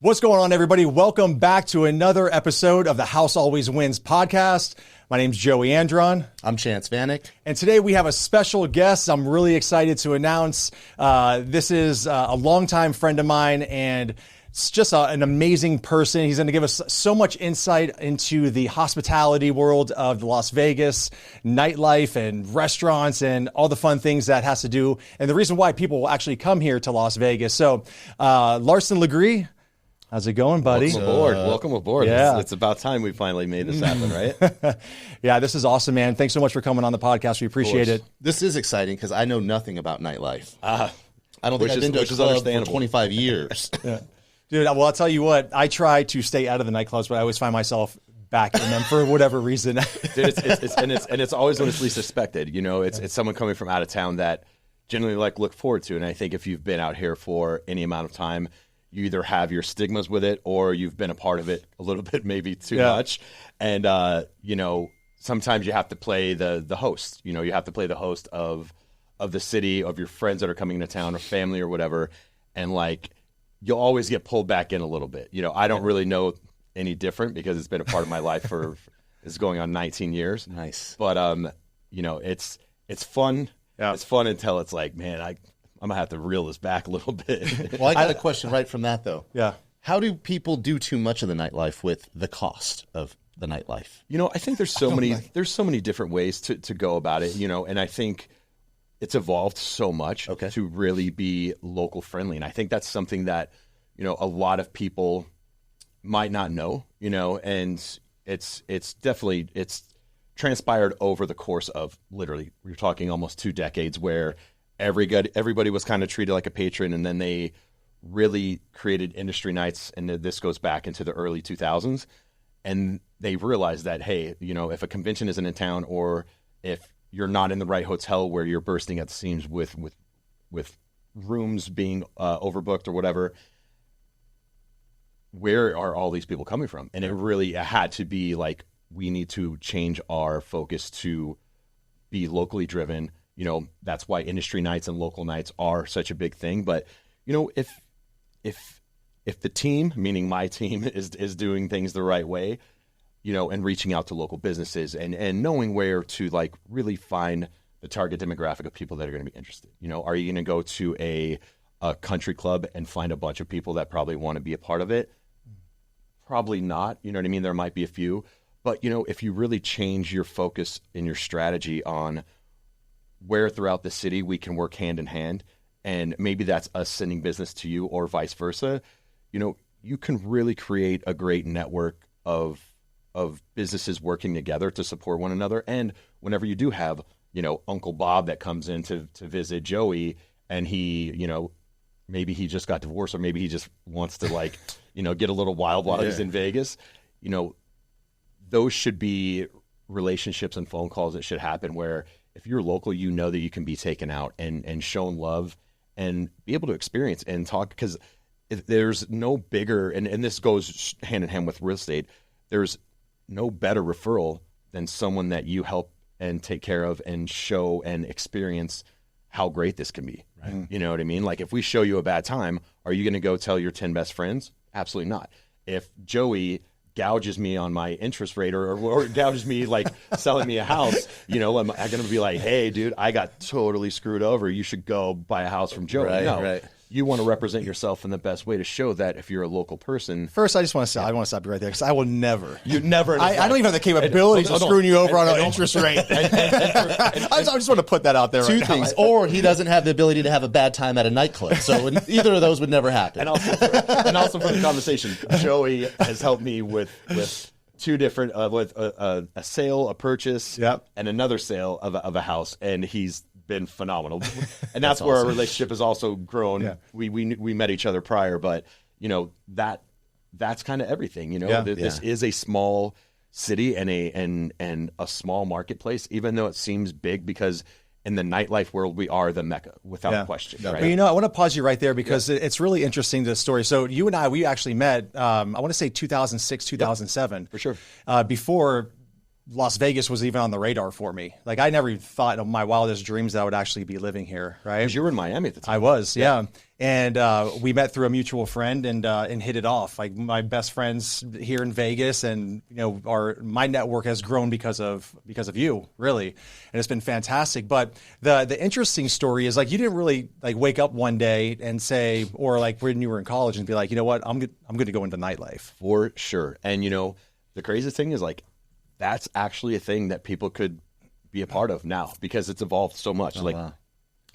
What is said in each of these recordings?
What's going on, everybody? Welcome back to another episode of the House Always Wins podcast. My name's Joey Andron. I'm Chance Vanek. And today we have a special guest I'm really excited to announce. This is a longtime friend of mine, and it's just an amazing person. He's going to give us so much insight into the hospitality world of Las Vegas, nightlife and restaurants and all the fun things that has to do, and the reason why people will actually come here to Las Vegas. So, Larson Legris, how's it going, buddy? Welcome aboard. Welcome aboard. Yeah. It's about time we finally made this happen, right? Yeah, this is awesome, man. Thanks so much for coming on the podcast. We appreciate it. This is exciting because I know nothing about nightlife. I don't think I've been to a club for 25 years. Yeah. Dude, well, I'll tell you what. I try to stay out of the nightclubs, but I always find myself back in them for whatever reason. Dude, it's always when it's least expected. You know, it's someone coming from out of town that generally look forward to. And I think if you've been out here for any amount of time, you either have your stigmas with it or you've been a part of it a little bit, maybe too much. And, you know, sometimes you have to play the host. You know, you have to play the host of the city, of your friends that are coming into town or family or whatever. And, like, you'll always get pulled back in a little bit. You know, I don't really know any different because it's been a part of my life for it's going on 19 years. Nice. But, you know, it's fun. Yeah. It's fun until it's like, man, I'm going to have to reel this back a little bit. Well, I got a question right from that, though. Yeah. How do people do too much of the nightlife with the cost of the nightlife? You know, I think there's so many different ways to go about it, you know, and I think it's evolved so much to really be local friendly. And I think that's something that, you know, a lot of people might not know, you know, and it's definitely, it's transpired over the course of literally, we're talking almost 2 decades where everybody was kind of treated like a patron, and then they really created industry nights, and this goes back into the early 2000s, and they realized that, hey, you know, if a convention isn't in town or if you're not in the right hotel where you're bursting at the seams with rooms being overbooked or whatever, where are all these people coming from? And it really had to be like, we need to change our focus to be locally driven. You know, that's why industry nights and local nights are such a big thing. But, you know, if the team, meaning my team, is doing things the right way, you know, and reaching out to local businesses and knowing where to, like, really find the target demographic of people that are going to be interested. You know, are you going to go to a country club and find a bunch of people that probably want to be a part of it? Probably not. You know what I mean? There might be a few. But, you know, if you really change your focus and your strategy on where throughout the city we can work hand in hand, and maybe that's us sending business to you or vice versa, you know, you can really create a great network of businesses working together to support one another. And whenever you do have, you know, Uncle Bob that comes in to visit Joey, and he, you know, maybe he just got divorced, or maybe he just wants to, like, you know, get a little wild while he's in Vegas, you know, those should be relationships and phone calls that should happen where if you're local, you know that you can be taken out and shown love and be able to experience and talk, because if there's no bigger, and this goes hand in hand with real estate, there's no better referral than someone that you help and take care of and show and experience how great this can be. Right. You know what I mean? Like, if we show you a bad time, are you going to go tell your 10 best friends? Absolutely not. If Joey gouges me on my interest rate or gouges me, like, selling me a house, you know, I'm going to be like, hey, dude, I got totally screwed over. You should go buy a house from Joey. No. You want to represent yourself in the best way to show that if you're a local person. First, I just want to say, I want to stop you right there, because I will never. You never. I don't even have the capabilities of screwing you over on an interest rate. I just want to put that out there. Two things. Or he doesn't have the ability to have a bad time at a nightclub. So either of those would never happen. And also for the conversation, Joey has helped me with 2 different, with a sale, a purchase, and another sale of a house, and he's been phenomenal. And that's where awesome. Our relationship has also grown. Yeah. We met each other prior, but, you know, that's kind of everything. You know, this is a small city and a small marketplace, even though it seems big, because in the nightlife world, we are the mecca without question. Right? But, you know, I want to pause you right there, because it's really interesting, the story. So you and I, we actually met, I want to say 2006, 2007. For sure. Before Las Vegas was even on the radar for me. Like, I never thought in my wildest dreams that I would actually be living here, right? Because you were in Miami at the time. I was, yeah. And we met through a mutual friend and hit it off. Like my best friends here in Vegas, and my network has grown because of you, really, and it's been fantastic. But the interesting story is, like, you didn't really like wake up one day and say, or like when you were in college and be like, you know what, I'm going to go into nightlife. For sure. And the craziest thing is, like, that's actually a thing that people could be a part of now because it's evolved so much. Wow.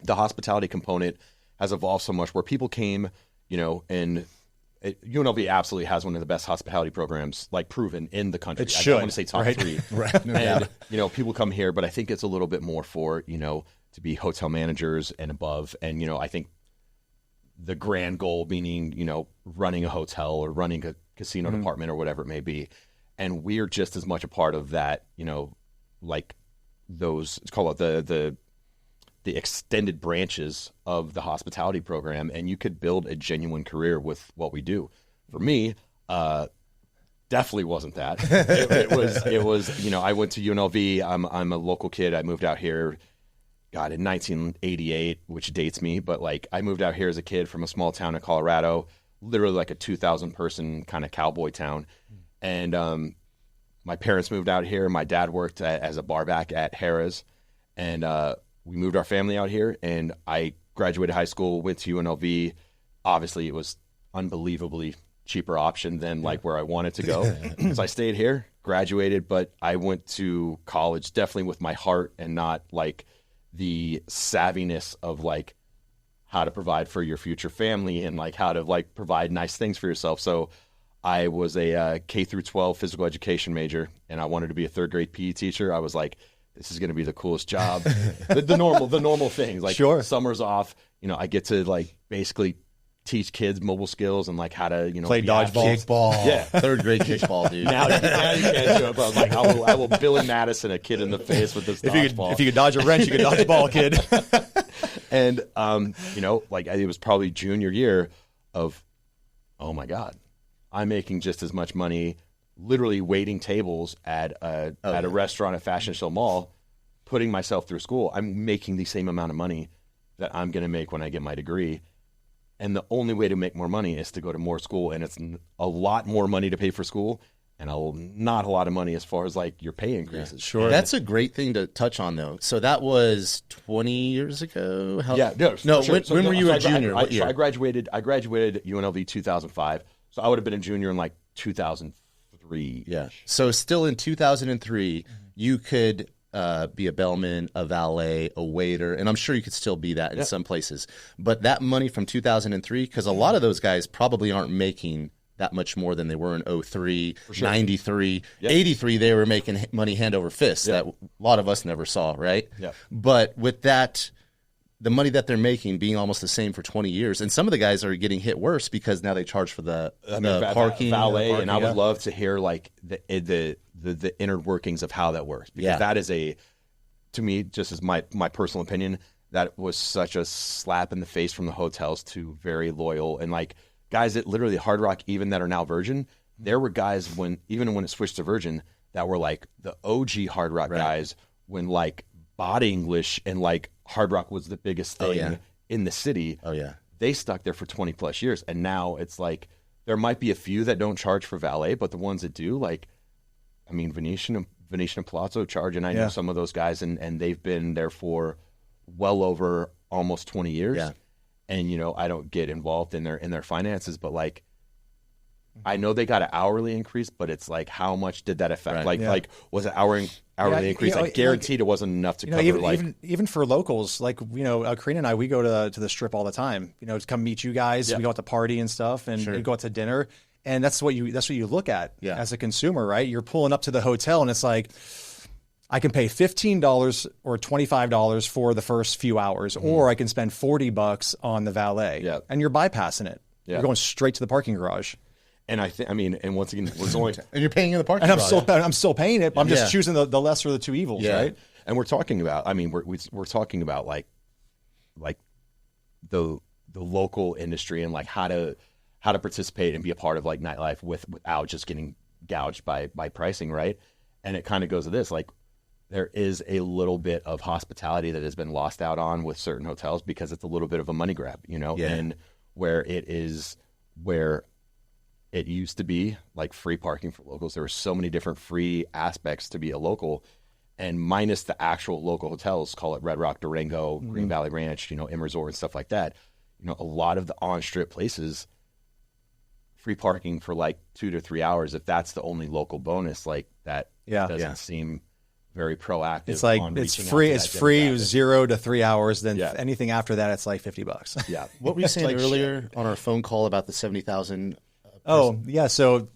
The hospitality component has evolved so much where people came, and UNLV absolutely has one of the best hospitality programs, like, proven in the country. It should. I want to say top three. Right. And, people come here, but I think it's a little bit more for, to be hotel managers and above. And, I think the grand goal meaning, running a hotel or running a casino department or whatever it may be. And we're just as much a part of that, like those, let's call it the extended branches of the hospitality program, and you could build a genuine career with what we do. For me, definitely wasn't that. It was, I went to UNLV. I'm a local kid. I moved out here, God, in 1988, which dates me, but like I moved out here as a kid from a small town in Colorado, literally like a 2,000 person kind of cowboy town. And my parents moved out here. My dad worked as a barback at Harrah's, and we moved our family out here. And I graduated high school, went to UNLV. Obviously, it was unbelievably cheaper option than like where I wanted to go. So I stayed here, graduated, but I went to college definitely with my heart and not like the savviness of like how to provide for your future family and like how to like provide nice things for yourself. So I was a K through 12 physical education major, and I wanted to be a third grade PE teacher. I was like, this is going to be the coolest job. the normal things, like sure. Summers off, I get to like basically teach kids mobile skills and like how to, play dodgeball. Kickball. Yeah. Third grade kickball, dude. now you can't do it, but like I will Billy Madison a kid in the face with this dodgeball. If you could dodge a wrench, you could dodge a ball, kid. And, like it was probably junior year of, oh my God, I'm making just as much money literally waiting tables at a restaurant at Fashion Show Mall, putting myself through school. I'm making the same amount of money that I'm going to make when I get my degree. And the only way to make more money is to go to more school. And it's a lot more money to pay for school and not a lot of money as far as like your pay increases. Yeah, sure. That's a great thing to touch on, though. So that was 20 years ago? No, sure. When were you a junior? What year? I graduated UNLV 2005. So I would have been a junior in like 2003. Yeah. So still in 2003, you could be a bellman, a valet, a waiter, and I'm sure you could still be that in some places. But that money from 2003, because a lot of those guys probably aren't making that much more than they were in 03, sure. 93, 83, they were making money hand over fist that a lot of us never saw, right? Yeah. But with that, the money that they're making being almost the same for 20 years, and some of the guys are getting hit worse because now they charge for the parking, valet, and I would love to hear like the inner workings of how that works, because that is to me, just as my personal opinion, that was such a slap in the face from the hotels to very loyal and like guys that literally Hard Rock, even that are now Virgin. There were guys even when it switched to Virgin that were like the OG Hard Rock guys when like Body English and like Hard Rock was the biggest thing in the city. Oh yeah, they stuck there for 20 plus years, and now it's like there might be a few that don't charge for valet, but the ones that do, like, I mean, Venetian and Palazzo charge, and I know some of those guys, and they've been there for well over almost 20 years. Yeah. And I don't get involved in their finances, but like I know they got an hourly increase, but it's like how much did that affect? Like was it hourly increase? I guaranteed it wasn't enough to cover even for locals, like Karina and I, we go to the Strip all the time. To come meet you guys. We go out to party and stuff, and we go out to dinner, and that's what you look at as a consumer, right? You're pulling up to the hotel, and it's like, I can pay $15 or $25 for the first few hours, or I can spend $40 on the valet, and you're bypassing it. You're going straight to the parking garage. And and once again, we're going and you're paying in the parking garage. And I'm still paying it, but I'm just choosing the lesser of the two evils, right? And we're talking about, we're talking about like the local industry and like how to participate and be a part of like nightlife without just getting gouged by pricing, right? And it kind of goes to this, like, there is a little bit of hospitality that has been lost out on with certain hotels because it's a little bit of a money grab, And where it used to be like free parking for locals. There were so many different free aspects to be a local, and minus the actual local hotels, call it Red Rock, Durango, Green Valley Ranch, M Resort and stuff like that. A lot of the on-strip places, free parking for like 2 to 3 hours. If that's the only local bonus, like that doesn't seem very proactive. It's like it's free. It's free 0 to 3 hours. Then anything after that, it's like $50. Yeah. What were you saying earlier on our phone call about the 70,000? Oh yeah. So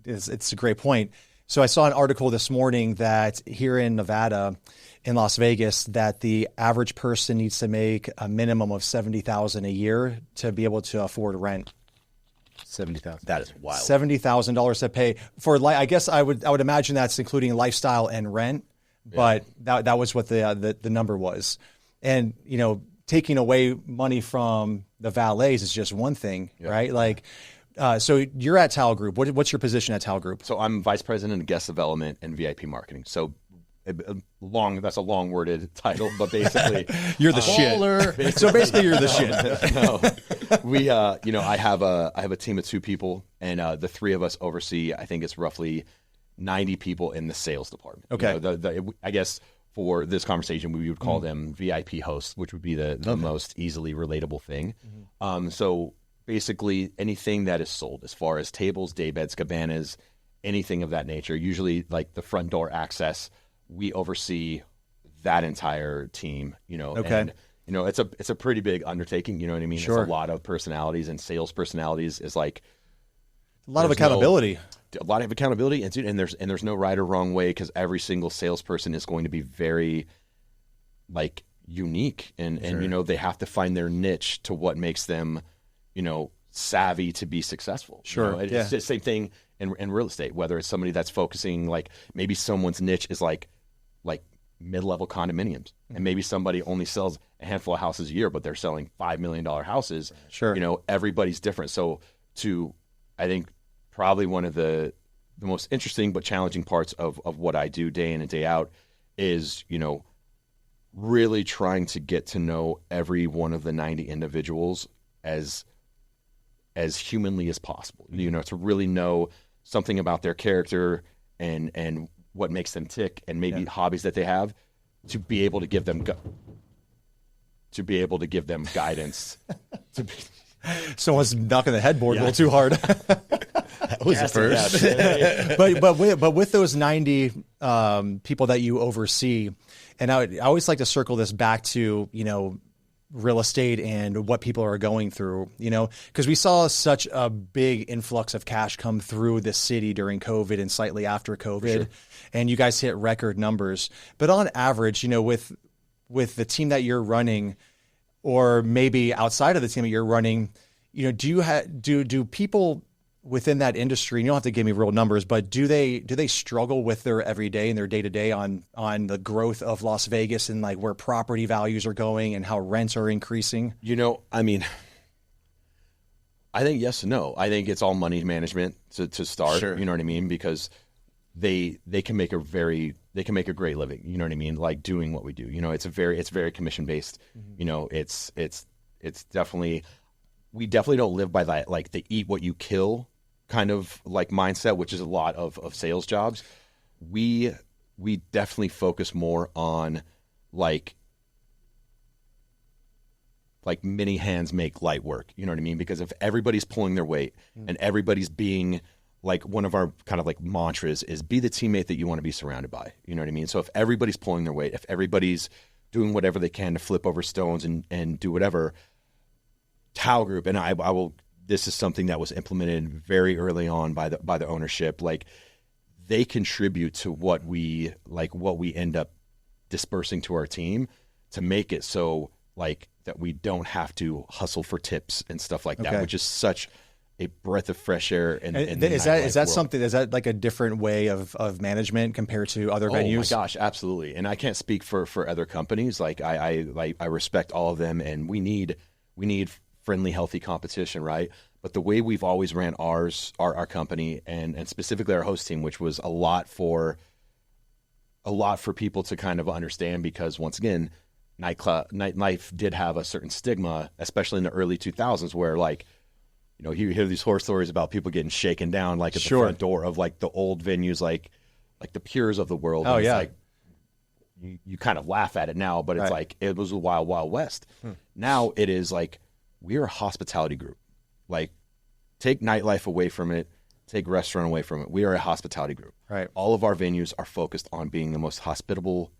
it's a great point. So I saw an article this morning that here in Nevada, in Las Vegas, that the average person needs to make a minimum of $70,000 a year to be able to afford rent. 70,000. That is wild. $70,000 to pay for. I guess I would imagine that's including lifestyle and rent, but that was what the number was. And taking away money from the valets is just one thing, right? Like, so you're at Tao Group. What's your position at Tao Group? So I'm vice president of guest development and VIP marketing. So that's a long worded title, but basically you're the shit. So basically you're the shit. No, we, I have a team of 2 people, and the 3 of us oversee, I think it's roughly 90 people in the sales department. Okay. I guess for this conversation, we would call them VIP hosts, which would be the most easily relatable thing. So basically anything that is sold as far as tables, day beds, cabanas, anything of that nature, usually like the front door access, we oversee that entire team, Okay. And, it's a pretty big undertaking. You know what I mean? Sure. It's a lot of personalities, and sales personalities is like a lot of accountability. And there's no right or wrong way, because every single salesperson is going to be very like unique, and they have to find their niche to what makes them, savvy to be successful. Sure. It's the same thing in real estate, whether it's somebody that's focusing, like maybe someone's niche is like mid-level condominiums, and maybe somebody only sells a handful of houses a year, but they're selling $5 million houses. Sure. Everybody's different. So I think probably one of the most interesting but challenging parts of what I do day in and day out is, really trying to get to know every one of the 90 individuals as humanly as possible, to really know something about their character and what makes them tick, and maybe hobbies that they have, to be able to give them guidance. Someone's knocking the headboard a little too hard. That was the first. but with those 90 people that you oversee, and I always like to circle this back to real estate and what people are going through, because we saw such a big influx of cash come through the city during COVID and slightly after COVID, and you guys hit record numbers. But on average, with the team that you're running, or maybe outside of the team that you're running, do people within that industry, and you don't have to give me real numbers, but do they struggle with their everyday and their day-to-day on the growth of Las Vegas and like where property values are going and how rents are increasing? I think yes and no. I think it's all money management to start. Sure. You know what I mean? Because they can make a great living. You know what I mean? Like doing what we do. It's very commission based. It's definitely, we definitely don't live by that, like the eat what you kill kind of like mindset, which is a lot of sales jobs. We definitely focus more on like many hands make light work. You know what I mean? Because if everybody's pulling their weight and everybody's being like, one of our kind of like mantras is be the teammate that you want to be surrounded by. You know what I mean? So if everybody's pulling their weight, if everybody's doing whatever they can to flip over stones and do whatever, Tao Group, and I will, this is something that was implemented very early on by the ownership. Like they contribute to what we end up dispersing to our team to make it so like that we don't have to hustle for tips and stuff like that, which is such a breath of fresh air. Is that something? Is that like a different way of management compared to other venues? Oh my gosh, absolutely. And I can't speak for other companies. Like I respect all of them, and we need friendly, healthy competition, right? But the way we've always ran our company and specifically our host team, which was a lot for people to kind of understand, because once again, nightlife did have a certain stigma, especially in the early 2000s, where like, you know, you hear these horror stories about people getting shaken down like at the front door of like the old venues, like the Pures of the world. Oh, and yeah. it's like, you kind of laugh at it now, but it's like it was a wild, wild west. Now it is like we're a hospitality group. Like, take nightlife away from it, take restaurant away from it. We are a hospitality group. Right. All of our venues are focused on being the most hospitable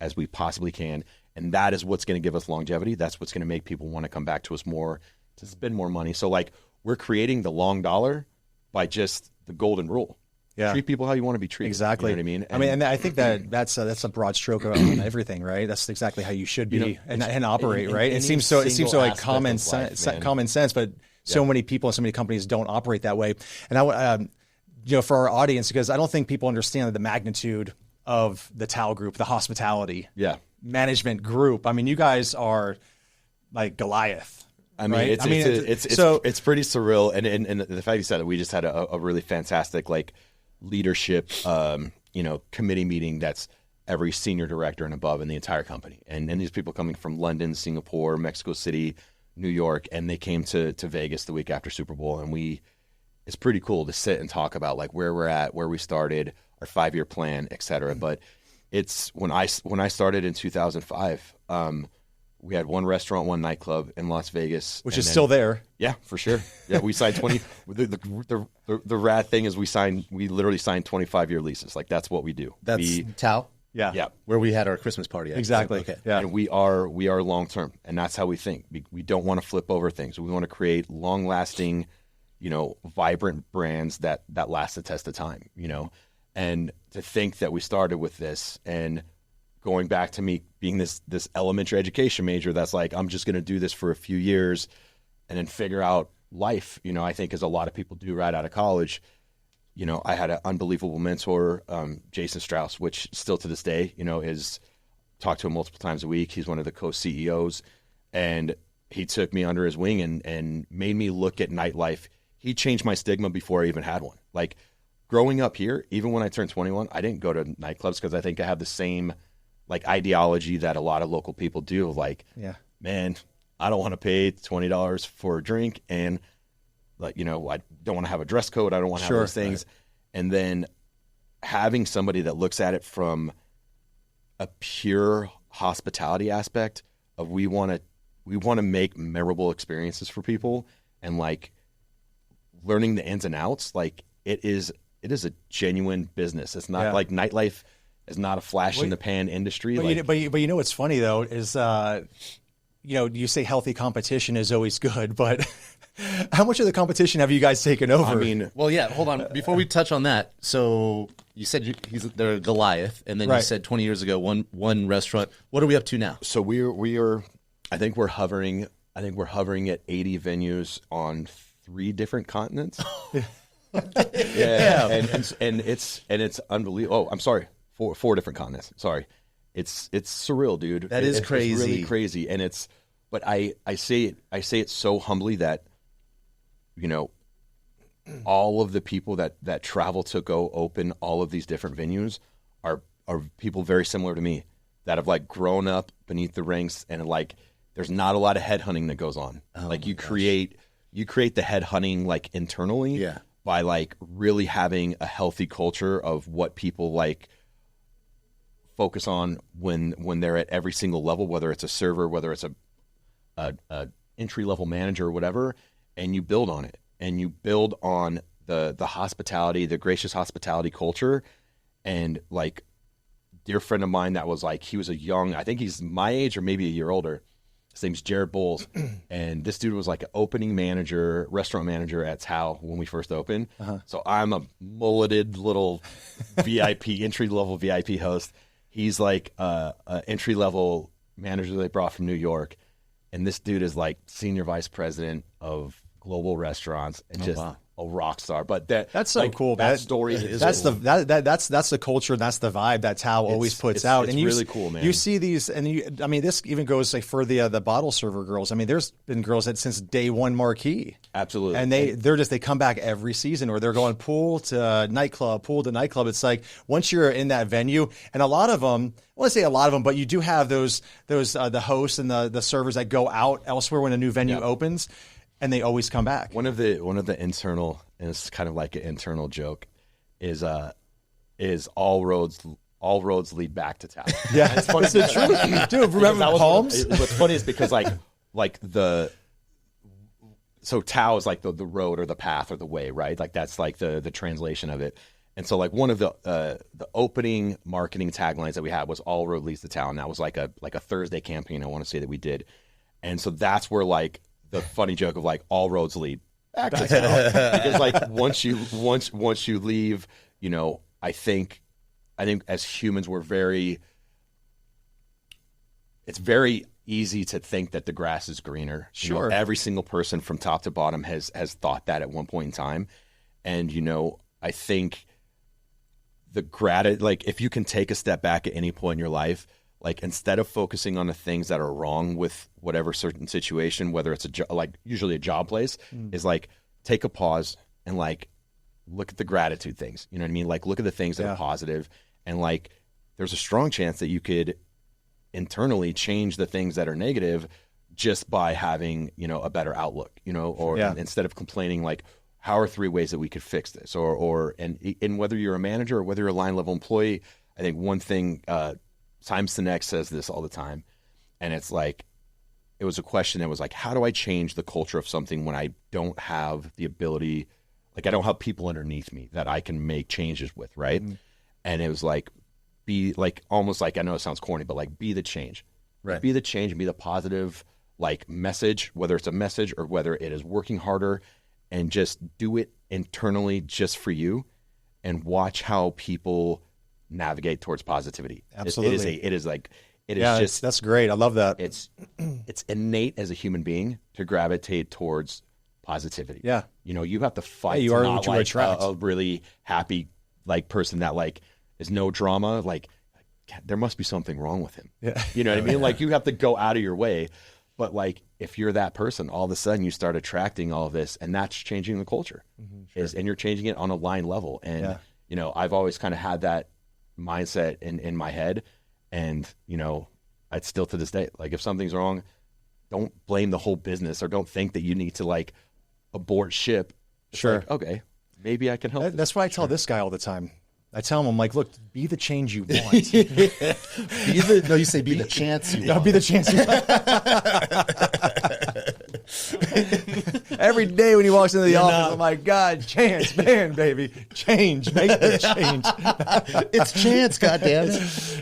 as we possibly can, and that is what's going to give us longevity. That's what's going to make people want to come back to us more, to spend more money. So like, we're creating the long dollar by just the golden rule. Yeah. Treat people how you want to be treated. Exactly. You know what I mean? I mean, and I think that's a broad stroke on everything, right? That's exactly how you should be and operate, right? It seems so like common sense, but so many people and so many companies don't operate that way. And I would, you know, for our audience, because I don't think people understand the magnitude of the Tao Group, the hospitality management group. I mean, you guys are like Goliath. I mean, right? it's pretty surreal. And the fact you said that, we just had a really fantastic like leadership, you know, committee meeting that's every senior director and above in the entire company. And these people coming from London, Singapore, Mexico City, New York, and they came to Vegas the week after Super Bowl. And it's pretty cool to sit and talk about like where we're at, where we started, our 5-year plan, et cetera. But it's when I started in 2005, we had one restaurant, one nightclub in Las Vegas, which is still there. Yeah, for sure. Yeah, we signed 20. The rad thing is we literally signed 25-year leases. Like, that's what we do. That's Tao. Yeah, where we had our Christmas party. Exactly. Okay. Yeah, and we are long term, and that's how we think. We don't want to flip over things. We want to create long lasting, you know, vibrant brands that last the test of time. You know, and to think that we started with this and going back to me being this elementary education major that's like, I'm just going to do this for a few years and then figure out life, you know, I think as a lot of people do right out of college. You know, I had an unbelievable mentor, Jason Strauss, which still to this day, you know, is talked to him multiple times a week. He's one of the co-CEOs, and he took me under his wing and made me look at nightlife. He changed my stigma before I even had one. Like, growing up here, even when I turned 21, I didn't go to nightclubs because I think I have the same like ideology that a lot of local people do. Like, man, I don't want to pay $20 for a drink, and like, you know, I don't want to have a dress code. I don't want to have those things. Right. And then having somebody that looks at it from a pure hospitality aspect of we want to make memorable experiences for people, and like learning the ins and outs. Like, it is a genuine business. It's not like nightlife is not a flash in the pan industry. But you know what's funny though is you know, you say healthy competition is always good, but how much of the competition have you guys taken over? I mean, well, yeah, hold on. Before we touch on that, so you said they're Goliath, and then you said 20 years ago, one restaurant. What are we up to now? So we are, I think we're hovering at 80 venues on 3 different continents. And it's unbelievable. Oh, I'm sorry. 4 different continents. Sorry. It's surreal, dude. That is crazy. It's really crazy. And but I say it so humbly that, you know, all of the people that travel to go open all of these different venues are people very similar to me that have like grown up beneath the ranks, and like there's not a lot of headhunting that goes on. Like, you create the headhunting like internally by like really having a healthy culture of what people like focus on when they're at every single level, whether it's a server, whether it's a entry level manager or whatever, and you build on it, and you build on the hospitality, the gracious hospitality culture. And like, dear friend of mine that was like, he was I think he's my age or maybe a year older. His name's Jared Bowles. And this dude was like an opening manager, restaurant manager at Tao when we first opened. So I'm a mulleted little entry-level VIP host. He's like an entry-level manager they brought from New York. And this dude is like senior vice president of global restaurants. And rock star. But that's so cool. That story is that's cool. that's the culture. And that's the vibe that Tao always puts out. It's and really cool, man. You see these, and this even goes like for the bottle server girls. I mean, there's been girls that since day one marquee. Absolutely. And they come back every season, or they're going pool to nightclub. It's like once you're in that venue, and a lot of them, well, let's say a lot of them, but you do have those the hosts and the servers that go out elsewhere when a new venue opens, and they always come back. One of the internal, and it's kind of like an internal joke, is all roads lead back to Tao. Yeah, it's funny. It's the truth, dude. Remember Palms? What's funny is because so Tao is like the road or the path or the way, right? Like that's like the translation of it. And so like one of the opening marketing taglines that we had was all road leads to Tao, and that was like a Thursday campaign I want to say that we did. And so that's where like the funny joke of like all roads lead back to Tao. Because like once you leave, you know, I think as humans it's very easy to think that the grass is greener. Sure. You know, every single person from top to bottom has thought that at one point in time. And, you know, I think like if you can take a step back at any point in your life, like instead of focusing on the things that are wrong with whatever certain situation, whether it's usually a job place, is like take a pause and like look at the gratitude things. You know what I mean? Like look at the things that are positive, and like there's a strong chance that you could internally change the things that are negative just by having, you know, a better outlook, you know, or instead of complaining, like, how are 3 ways that we could fix this? And whether you're a manager or whether you're a line level employee, I think one thing, Simon Sinek says this all the time. And it's like, it was a question that was like, how do I change the culture of something when I don't have the ability, like I don't have people underneath me that I can make changes with, right? And it was like, be like, almost like, I know it sounds corny, but like be the change. Right. Be the change and be the positive like message, whether it's a message or whether it is working harder, and just do it internally just for you and watch how people navigate towards positivity. Absolutely. It is just, that's great. I love that. It's innate as a human being to gravitate towards positivity. Yeah. You know, you have to fight. You to are not what you like attract. a really happy like person that like is no drama. Like there must be something wrong with him. Yeah. You know what I mean? Like you have to go out of your way. But like if you're that person, all of a sudden you start attracting all of this, and that's changing the culture. And you're changing it on a line level. And you know, I've always kind of had that mindset in my head, and you know, I'd still to this day, like if something's wrong, don't blame the whole business, or don't think that you need to like abort ship. It's like, okay, maybe I can help. That's why I tell this guy all the time. I tell him, I'm like, look, be the change you want. You say be the chance you want. Be the chance you want. Every day when he walks into the office, I'm like, God, chance, man, baby, change, make the change. It's chance, goddammit.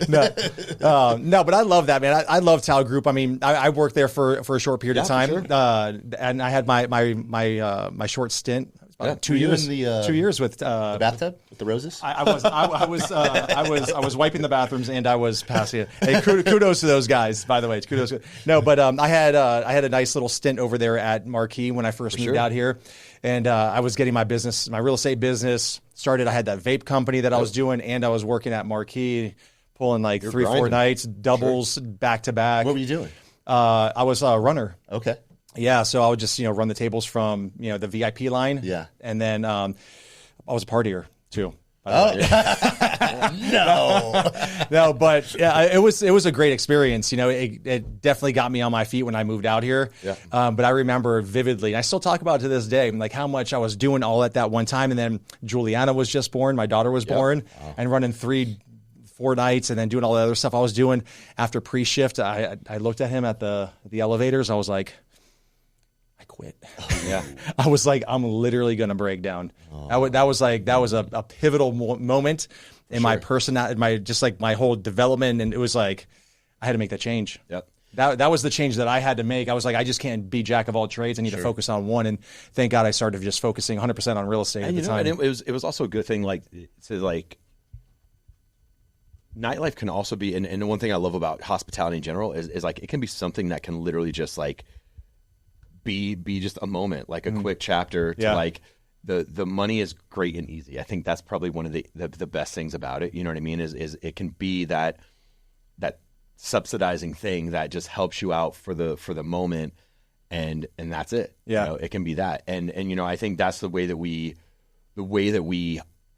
No, but I love that, man. I love Tao Group. I mean, I worked there for a short period of time, and I had my short stint. 2 years. 2 years with the bathtub with the roses. I was wiping the bathrooms, and I was passing it. Hey, kudos to those guys, by the way. Kudos. No, but I had a nice little stint over there at Marquee when I first moved out here, and I was getting my real estate business started. I had that vape company that I was doing, and I was working at Marquee, pulling like 3-4 nights, doubles back to back. What were you doing? I was a runner. Okay. Yeah, so I would just run the tables from the VIP line. Yeah, and then I was a partier too. No, but yeah, it was a great experience. It definitely got me on my feet when I moved out here. Yeah. But I remember vividly, and I still talk about it to this day, like how much I was doing all at that one time. And then Juliana was just born, my daughter was born, and running 3-4 nights, and then doing all the other stuff I was doing after pre-shift. I looked at him at the elevators. I was like, I quit. Yeah. I was like, I'm literally going to break down. That was a pivotal moment in my my whole development. And it was like, I had to make that change. Yep. That was the change that I had to make. I was like, I just can't be jack of all trades. I need to focus on one. And thank God I started just focusing 100% on real estate at the time. And it was also a good thing, nightlife can also be, and the one thing I love about hospitality in general is like, it can be something that can literally just like, be just a moment, like a quick chapter to like the money is great and easy. I think that's probably one of the best things about it. You know what I mean? Is it can be that subsidizing thing that just helps you out for the moment, and that's it. Yeah. You know, it can be that. And you know, I think that's the way that we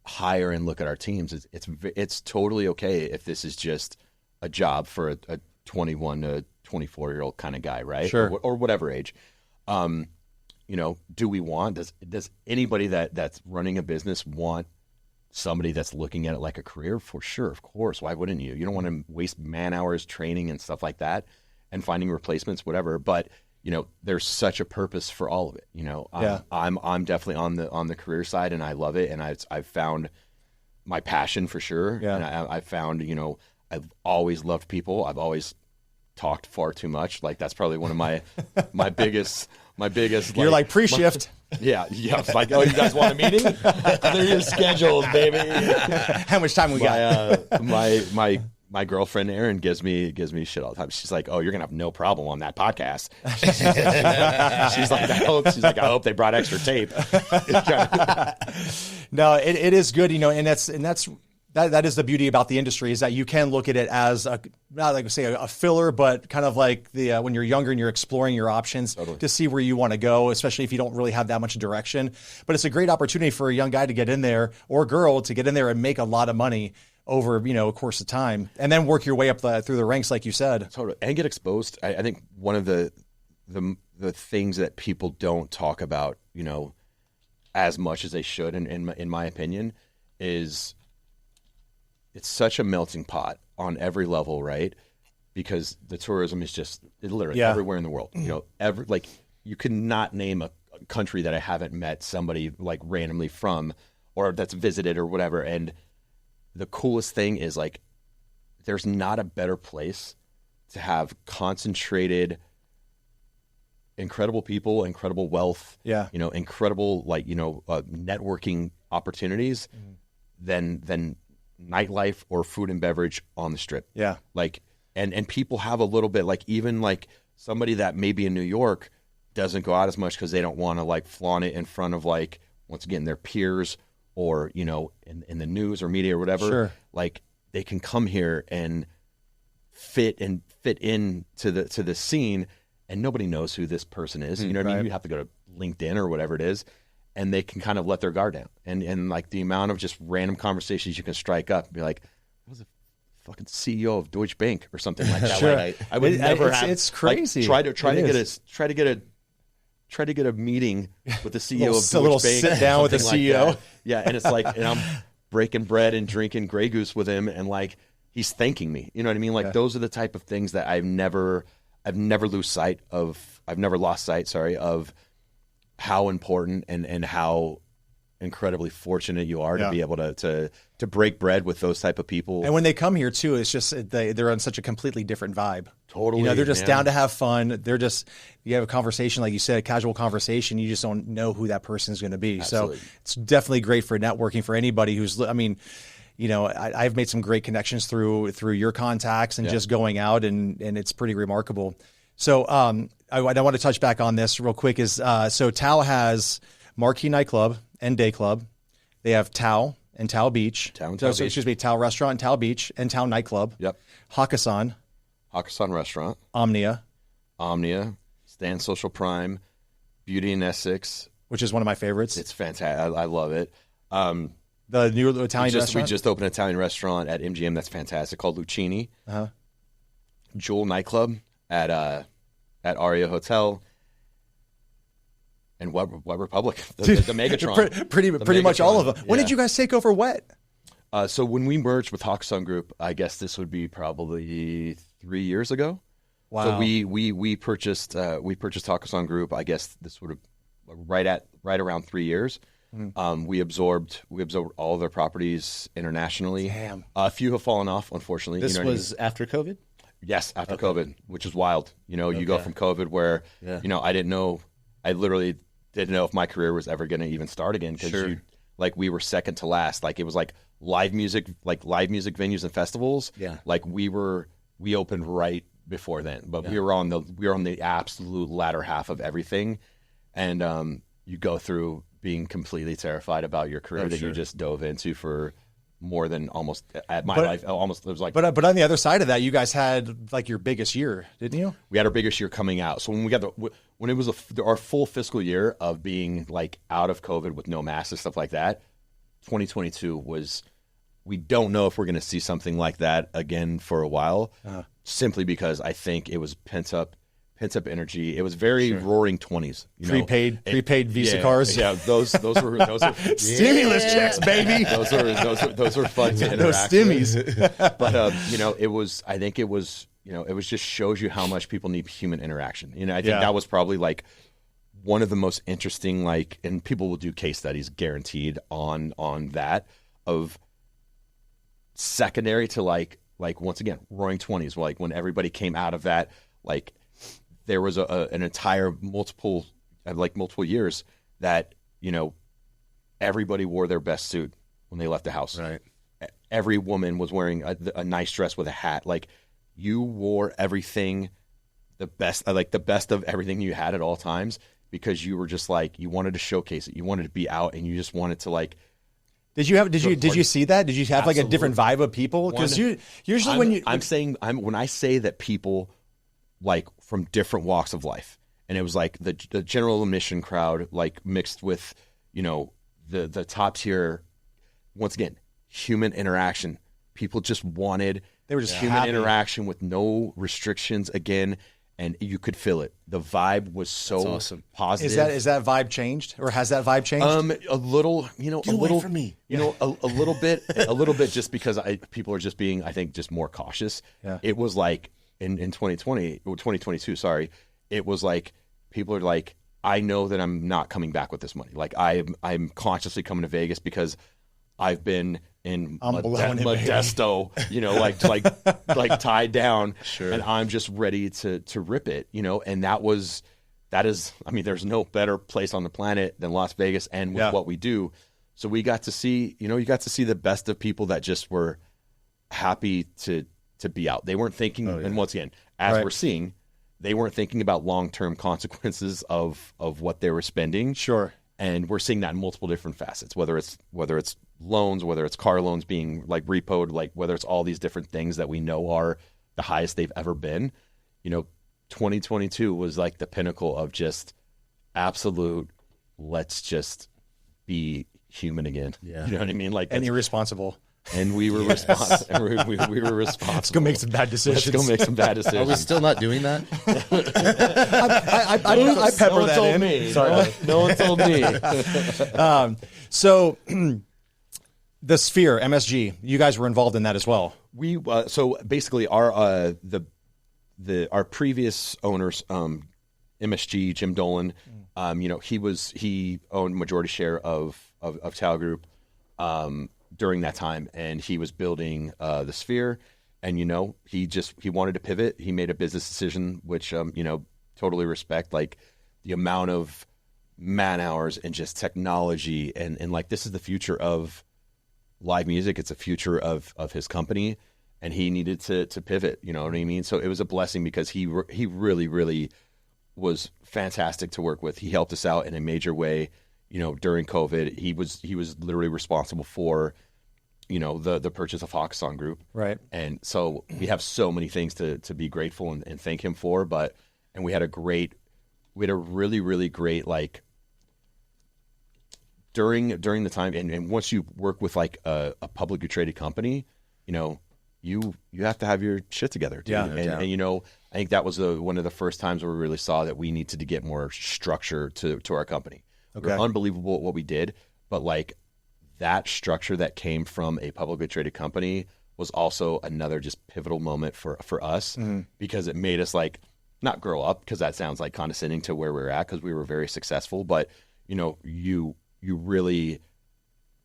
hire and look at our teams. It's totally okay if this is just a job for a 21 to 24-year-old kind of guy, right? Sure. Or whatever age. You know, does anybody that's running a business want somebody that's looking at it like a career? For sure, of course. Why wouldn't you? You don't want to waste man hours training and stuff like that and finding replacements, whatever. But you know, there's such a purpose for all of it. You know, I'm definitely on the career side, and I love it, and I've found my passion for sure. Yeah. And I found, you know, I've always loved people. I've always talked far too much. Like that's probably one of my biggest. You're like pre-shift. Yeah. It's like, oh, you guys want a meeting? They're your schedules, baby. How much time we got? My girlfriend Erin gives me shit all the time. She's like, "Oh, you're gonna have no problem on that podcast." She's like, I hope they brought extra tape. No, it is good, you know, and that is the beauty about the industry, is that you can look at it as not like say a filler, but kind of like the when you're younger and you're exploring your options to see where you want to go, especially if you don't really have that much direction. But it's a great opportunity for a young guy to get in there, or girl to get in there and make a lot of money over, you know, a course of time, and then work your way up through the ranks, like you said. Totally, and get exposed. I think one of the things that people don't talk about, you know, as much as they should, in my opinion, is it's such a melting pot on every level, right? Because the tourism is just literally everywhere in the world. You know, you cannot name a country that I haven't met somebody like randomly from, or that's visited or whatever. And the coolest thing is, like, there's not a better place to have concentrated, incredible people, incredible wealth, you know, incredible, like, you know, networking opportunities than nightlife or food and beverage on the Strip. Yeah. Like, and people have a little bit, like, even like somebody that maybe in New York doesn't go out as much because they don't want to like flaunt it in front of, like, once again, their peers, or, you know, in the news or media or whatever. Sure. Like, they can come here and fit into the scene, and nobody knows who this person is. You know what I mean? You have to go to LinkedIn or whatever it is, and they can kind of let their guard down. And like the amount of just random conversations you can strike up and be like, I was a fucking CEO of Deutsche Bank or something like that. Sure. Like, I would never have. It's crazy. Like, try to get a meeting with the CEO of Deutsche Bank. A little sit down with the CEO. Like, yeah, and it's like, and I'm breaking bread and drinking Grey Goose with him, and like he's thanking me. You know what I mean? Like those are the type of things that I've never lost sight of how important and how incredibly fortunate you are to be able to break bread with those type of people. And when they come here too, it's just they're on such a completely different vibe. Totally. You know, they're just down to have fun. You have a conversation, like you said, a casual conversation. You just don't know who that person is going to be. Absolutely. So it's definitely great for networking for anybody who's, I mean, you know, I've made some great connections through your contacts and just going out, and it's pretty remarkable. So I want to touch back on this real quick is, so Tao has Marquee Nightclub and Day Club. They have Tao and Tao Beach. Excuse me, Tao Restaurant and Tao Beach and Tao Nightclub. Yep. Hakkasan Restaurant. Omnia, Stan Social Prime, Beauty in Essex, which is one of my favorites. It's fantastic. I love it. The new Italian restaurant. We just opened an Italian restaurant at MGM that's fantastic called Lucchini. Jewel Nightclub at Aria Hotel. And Web Republic, the Megatron. Pretty much all of them. When did you guys take over Wet? So when we merged with Hakkasan Group, I guess this would be probably 3 years ago. Wow. So we purchased Hakkasan Group. I guess this would have right around 3 years. We absorbed all of their properties internationally. Damn. A few have fallen off, unfortunately. This was after COVID? Yes, after COVID, which is wild. You know, you go from COVID where, you know, I literally didn't know if my career was ever going to even start again, because we were second to last. Like, it was like live music venues and festivals. Yeah. Like we opened right before then, but we were on the absolute latter half of everything. And you go through being completely terrified about your career that you just dove into for more than almost at my life. Almost it was like, but on the other side of that, you guys had like your biggest year, didn't you? we had our biggest year coming out. So when we got when it was our full fiscal year of being like out of COVID with no masks and stuff like that, 2022 was. We don't know if we're going to see something like that again for a while, simply because I think it was pent up energy. It was very roaring 20s. Prepaid Visa cards. Yeah, those were stimulus checks, baby. Those were fun to interact those stimmies. with. But it was just shows you how much people need human interaction. I think that was probably like one of the most interesting, like, and people will do case studies guaranteed on that of secondary to like once again roaring 20s, like when everybody came out of that, like there was an entire multiple years that everybody wore their best suit when they left the house. Right. Every woman was wearing a nice dress with a hat. Like you wore everything the best of everything you had at all times, because you were just like, you wanted to showcase it, you wanted to be out, and you just wanted to like. Did you see that? Did you have like a different vibe of people? Because usually when I say that people like from different walks of life, and it was like the general admission crowd, like mixed with the top tier. Once again, human interaction. People just wanted human happy. interaction with no restrictions again. And you could feel it. The vibe was so awesome. positive. Is that vibe changed, or has that vibe changed? A little, Get away from me. a little bit, just because people are just being, I think, just more cautious. Yeah. It was like in 2022, sorry. It was like people are like, I know that I'm not coming back with this money. Like I'm consciously coming to Vegas because I've been in Modesto, like tied down, and I'm just ready to rip it, and that is, I mean, there's no better place on the planet than Las Vegas, and with what we do. So we got to see, you got to see the best of people that just were happy to be out. They weren't thinking, and once again, as we're seeing, they weren't thinking about long-term consequences of what they were spending. Sure. And we're seeing that in multiple different facets, whether it's loans, whether it's car loans being like repoed, like whether it's all these different things that we know are the highest they've ever been. 2022 was like the pinnacle of just absolute, let's just be human again. Yeah. You know what I mean? Like, and irresponsible. And we were responsible. we were responsible. Let's go make some bad decisions. Let's go make some bad decisions. Are we still not doing that? I pepper that in. Me. Sorry. No one told me. So the Sphere, MSG, you guys were involved in that as well. We so basically our our previous owners, MSG, Jim Dolan, he owned majority share of Tao Group during that time, and he was building the Sphere, and he wanted to pivot. He made a business decision, which totally respect, like the amount of man hours and just technology, and like this is the future of live music. It's a future of his company, and he needed to pivot. You know what I mean? So it was a blessing because he really, really was fantastic to work with. He helped us out in a major way. During COVID, he was literally responsible for, the purchase of Hakkasan Group. Right. And so we have so many things to be grateful and thank him for. And we had a really, really great, like, during the time. And once you work with like a publicly traded company, you have to have your shit together, dude. Yeah, And I think that was one of the first times where we really saw that we needed to get more structure to our company. Okay. We're unbelievable at what we did, but like that structure that came from a publicly traded company was also another just pivotal moment for us, because it made us like not grow up, because that sounds like condescending to where we're at, because we were very successful, but you really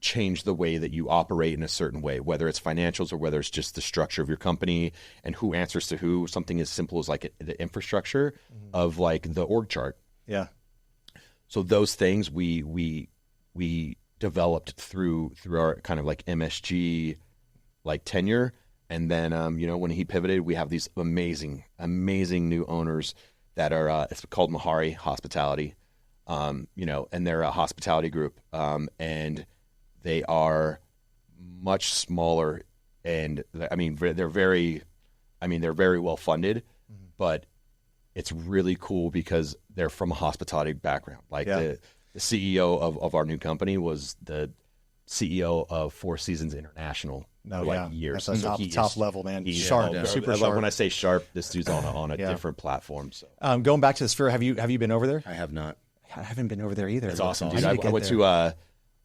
change the way that you operate in a certain way, whether it's financials or whether it's just the structure of your company and who answers to who. Something as simple as like the infrastructure of like the org chart. Yeah. So those things we developed through our kind of like MSG like tenure, and then when he pivoted, we have these amazing new owners that are it's called Mahari Hospitality. and they're a hospitality group, and they are much smaller, and they're very well funded, but it's really cool because they're from a hospitality background. Like the CEO of our new company was the CEO of Four Seasons International for years. That's top level, man. He's sharp, super sharp. When I say sharp, this dude's on a different platform. So going back to the Sphere, have you been over there? I have not. I haven't been over there either. It's awesome, dude.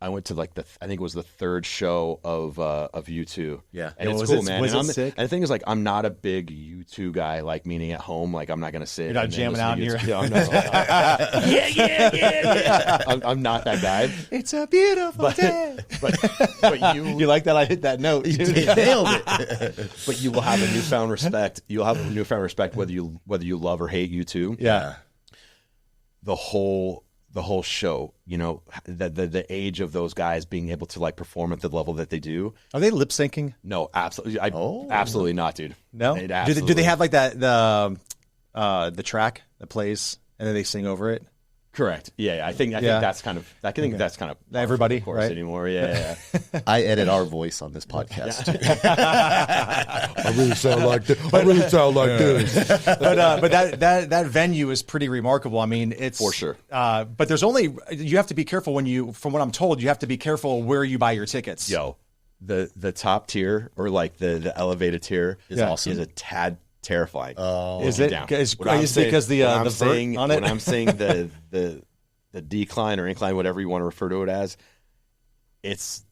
I went to like I think it was the third show of U2. Yeah, and it's cool, man. And the thing is, like, I'm not a big U2 guy. Like, meaning at home, like I'm not gonna sit. You're not jamming out here. Yeah, I'm not. yeah. I'm not that guy. It's a beautiful day. But you like that? I hit that note. You nailed it. But you will have a newfound respect. You'll have a newfound respect whether you love or hate U2. Yeah. The whole show, the age of those guys being able to like perform at the level that they do. Are they lip syncing? No, absolutely. Absolutely not, dude. No. Do they have like that the track that plays and then they sing over it? Correct. Yeah, I think that's kind of. I think that's kind of everybody, of course, right? Anymore. Yeah. I edit our voice on this podcast. I really sound like this. But that venue is pretty remarkable. I mean, it's for sure. But you have to be careful from what I'm told, you have to be careful where you buy your tickets. Yo, the top tier or like the elevated tier is awesome. Is a tad terrifying. Oh, is it? It's because I'm saying the decline or incline, whatever you want to refer to it as, it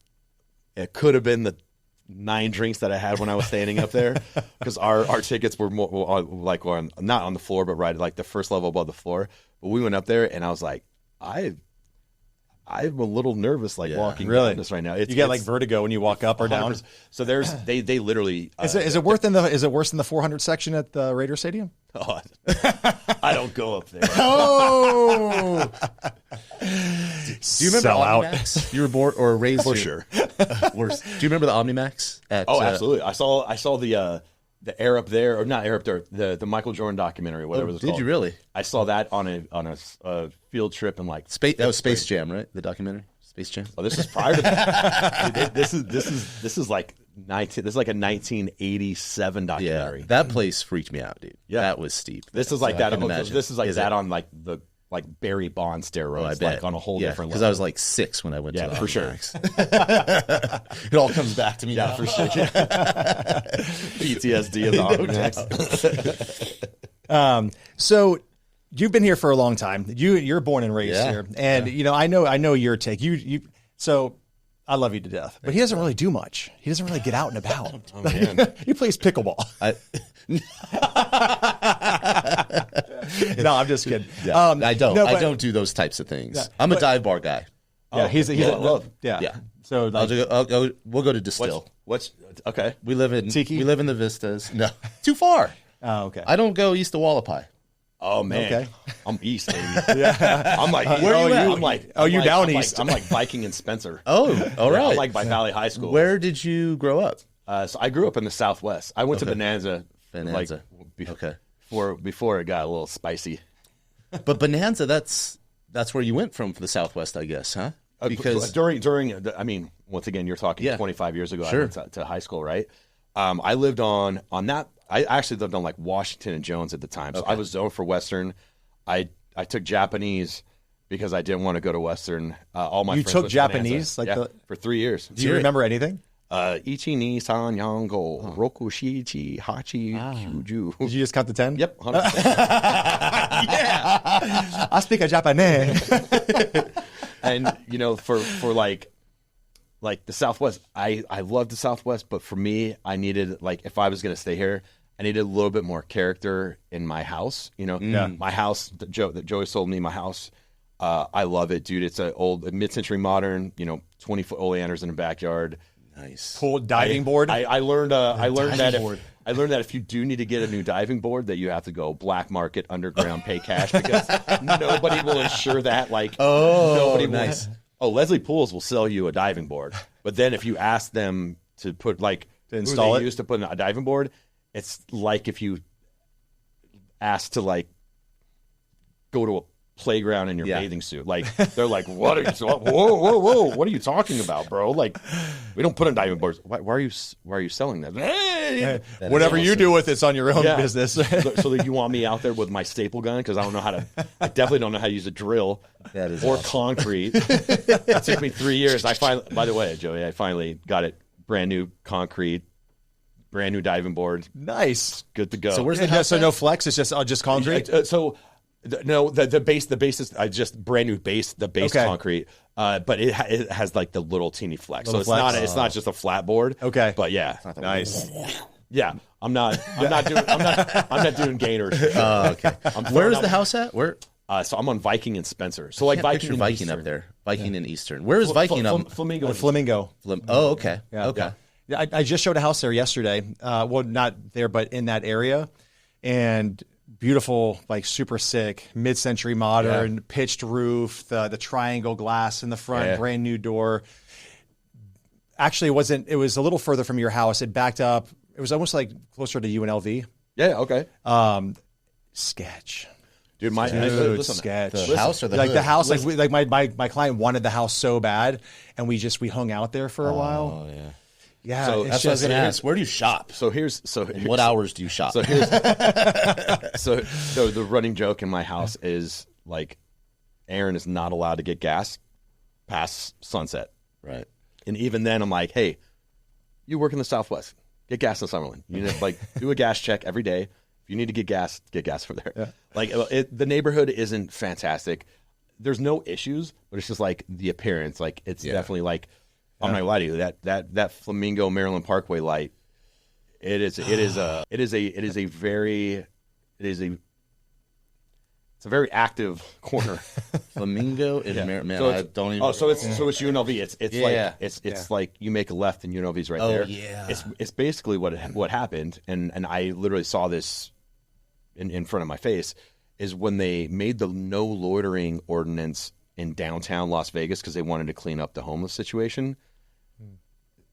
could have been the 9 drinks that I had when I was standing up there, because our tickets were more like not on the floor, but right like the first level above the floor. But we went up there, and I was like, I'm a little nervous, walking down this right now. You get like vertigo when you walk up or down. So they literally. Is it worse than the 400 section at the Raider Stadium? Oh, I don't go up there. Oh, do you remember Omnimax? You were born or raised for here? Sure. Worse. Do you remember the Omnimax? Absolutely. I saw the Air Up There, or not Air Up There, the Michael Jordan documentary, whatever it was called. Did you really? I saw that on a field trip in like Space. That was Space Jam, right? The documentary, Space Jam. Oh, this is prior to that. Dude, this is like This is like a 1987 documentary. Yeah, that place freaked me out, dude. Yeah, that was steep. This is like that. This is like that on like the Barry Bonds steroids, I bet. like on a whole different level. Because I was like 6 when I went to the for sure. It all comes back to me now. For sure. PTSD of the Omnimax. So you've been here for a long time. You're born and raised here, and I know your take. So I love you to death, but he doesn't really do much. He doesn't really get out and about. Oh, man. He plays pickleball. No, I'm just kidding. Yeah. I don't do those types of things. Yeah, I'm a dive bar guy. Yeah, he's yeah. So we'll go to Distill. What's okay? We live in Tiki? We live in the Vistas. No, too far. Oh, okay. I don't go east of Wallapai. Oh man, okay. I'm east, baby. Yeah, I'm like, where are you at? I'm like, you're down east. I'm like Viking and Spencer. Oh, all right. I'm like by Valley High School. Where did you grow up? So I grew up in the Southwest. I went to Bonanza. Before it got a little spicy. But Bonanza, that's where you went from for the Southwest, I guess, huh? Because I mean, once again, you're talking 25 years ago. Sure. I went to high school, right? I lived on that. I actually lived on like Washington and Jones at the time. So I was zoned for Western. I took Japanese because I didn't want to go to Western. All my friends took Japanese for 3 years. Do you remember anything? Ichi ni san yango roku shichi hachi kyuju. Did you just count to 10? Yep, 100%. Yeah, I speak a Japanese. And for like the Southwest, I love the Southwest, but for me, I needed, like, if I was going to stay here, I needed a little bit more character in my house. My house that Joey sold me, my house. I love it, dude. It's a mid-century modern, 20-foot oleanders in the backyard. Nice. Pool diving board. I learned that if you do need to get a new diving board, that you have to go black market, underground, pay cash, because nobody will insure that. Like, nobody nice. will. Leslie Pools will sell you a diving board, but then if you ask them to put to install it, used to put in a diving board, it's like if you ask to like go to playground in your bathing suit. Like they're like, what are you? Whoa! What are you talking about, bro? Like, we don't put on diving boards. Why are you selling that? Hey, whatever you do with it's on your own business. So that you want me out there with my staple gun because I don't know how to. I definitely don't know how to use a drill or concrete. It took me 3 years. By the way, Joey, I finally got it. Brand new concrete. Brand new diving board. Nice. Good to go. So where's the house? So no flex. It's just concrete. No, the base is just brand new base. The base concrete, but it has like the little teeny flex. So it's not just a flat board. Okay, but yeah, nice. Yeah, I'm not doing gainers. Okay. Where is the house at? Where? So I'm on Viking and Spencer. So like Viking up there. Viking and Eastern. Where is Viking up? Flamingo. Oh, okay. Yeah. Okay. Yeah, I just showed a house there yesterday. Well, not there, but in that area, and beautiful, like super sick, mid-century modern, pitched roof, the triangle glass in the front, brand new door. Actually, it was a little further from your house. It backed up. It was almost like closer to UNLV. Yeah. Okay. Sketch. Dude, sketch. The house or the like hood? the house, like my client wanted the house so bad, and we hung out there for a while. Oh yeah. Yeah, so that's what I was going to ask. Where do you shop? What hours do you shop? So the running joke in my house is like, Aaron is not allowed to get gas past sunset. Right. And even then, I'm like, hey, you work in the Southwest, get gas in Summerlin. You need to like do a gas check every day. If you need to get gas from there. Yeah. Like the neighborhood isn't fantastic. There's no issues, but it's just like the appearance. Like it's definitely like. I'm not gonna lie to you. That Flamingo Maryland Parkway light, it's a very very active corner. Flamingo is Maryland. Man, so I don't even. Oh, so it's UNLV. It's like you make a left and UNLV's right there. Yeah. It's basically what happened, and I literally saw this in front of my face is when they made the no loitering ordinance in downtown Las Vegas because they wanted to clean up the homeless situation.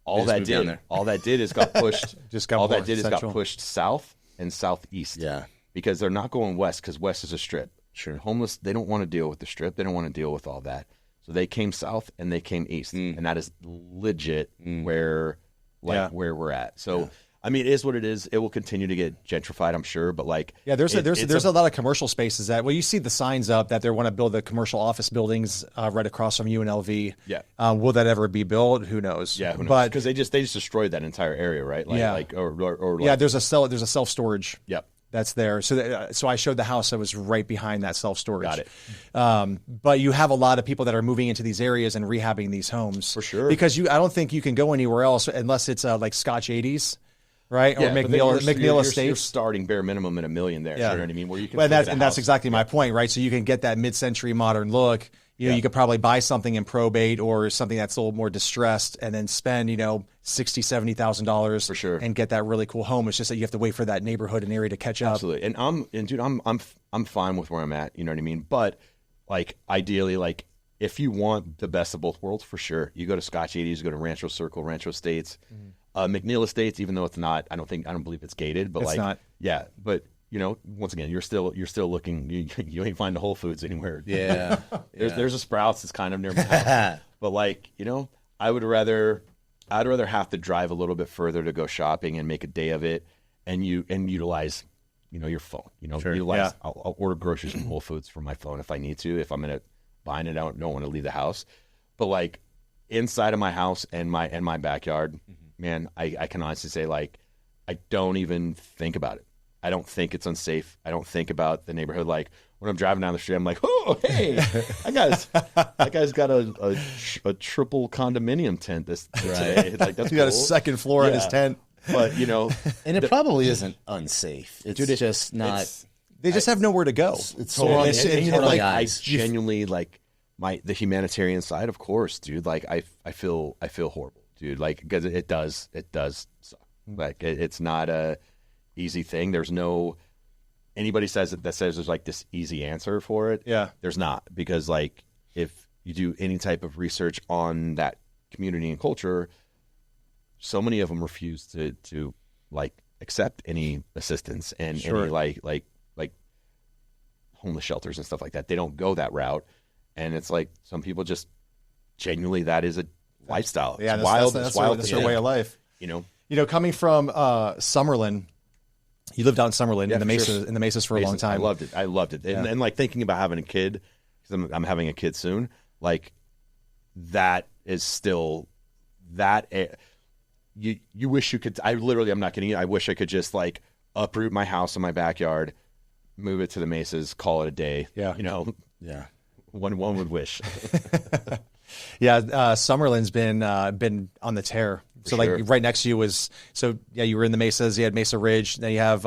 All that did is got pushed. Got pushed south and southeast. Yeah, because they're not going west because west is a strip. Sure, homeless they don't want to deal with the strip. They don't want to deal with all that. So they came south and they came east, and that is legit where we're at. So. I mean, it is what it is. It will continue to get gentrified, I'm sure, but like there's a lot of commercial spaces that you see the signs up that they want to build the commercial office buildings right across from UNLV. Yeah, will that ever be built? Who knows? Yeah, who knows? But because they just destroyed that entire area, right? There's a self storage. Yep. That's there. So I showed the house that was right behind that self storage. Got it. But you have a lot of people that are moving into these areas and rehabbing these homes for sure. Because I don't think you can go anywhere else unless it's like Scotch 80s. Right, or McNeil Estates. You're starting bare minimum at $1 million there. Yeah. You know what I mean? Where you can that's exactly my point, right? So you can get that mid-century modern look. You could probably buy something in probate or something that's a little more distressed, and then spend $60,000-$70,000 for sure, and get that really cool home. It's just that you have to wait for that neighborhood and area to catch up. Absolutely, and I'm fine with where I'm at. You know what I mean? But like ideally, like if you want the best of both worlds, for sure, you go to Scotch 80s, you go to Rancho Circle, Rancho Estates. Mm-hmm. McNeil Estates, even though it's not, I don't believe it's gated, but it's not. Yeah, but once again, you're still looking. You ain't find a Whole Foods anywhere. Yeah, there's a Sprouts that's kind of near my house, but I would rather have to drive a little bit further to go shopping and make a day of it, and utilize, your phone. Sure. Utilize. Yeah. I'll order groceries from Whole Foods from my phone if I need to. If I'm gonna buying it, I don't want to leave the house, but inside of my house and my backyard. Mm-hmm. Man, I can honestly say, I don't even think about it. I don't think it's unsafe. I don't think about the neighborhood. Like, when I'm driving down the street, I'm like, oh, hey, that guy's got a triple condominium tent today. Like, that's he got a second floor in his tent. But, and it probably isn't unsafe. It's just not. They just have nowhere to go. It's totally. I genuinely, the humanitarian side, of course, dude. Like, I feel horrible. Dude, because it does suck. It's not a easy thing. There's no anybody says there's this easy answer for it. Yeah, there's not, because if you do any type of research on that community and culture, so many of them refuse to accept any assistance and sure. any homeless shelters and stuff like that. They don't go that route. And it's like some people just genuinely, that is a lifestyle. Yeah, it's wild. That's their way of life. You know, coming from Summerlin, you lived out in Summerlin in the Mesas for a long time. I loved it. And like thinking about having a kid, because I'm having a kid soon, like that is still that. You wish you could. I'm not kidding you. I wish I could just like uproot my house in my backyard, move it to the Mesas, call it a day. Yeah. Yeah. One would wish. Yeah. Summerlin's been on the tear. So like right next to you was, you were in the Mesas, you had Mesa Ridge, then you have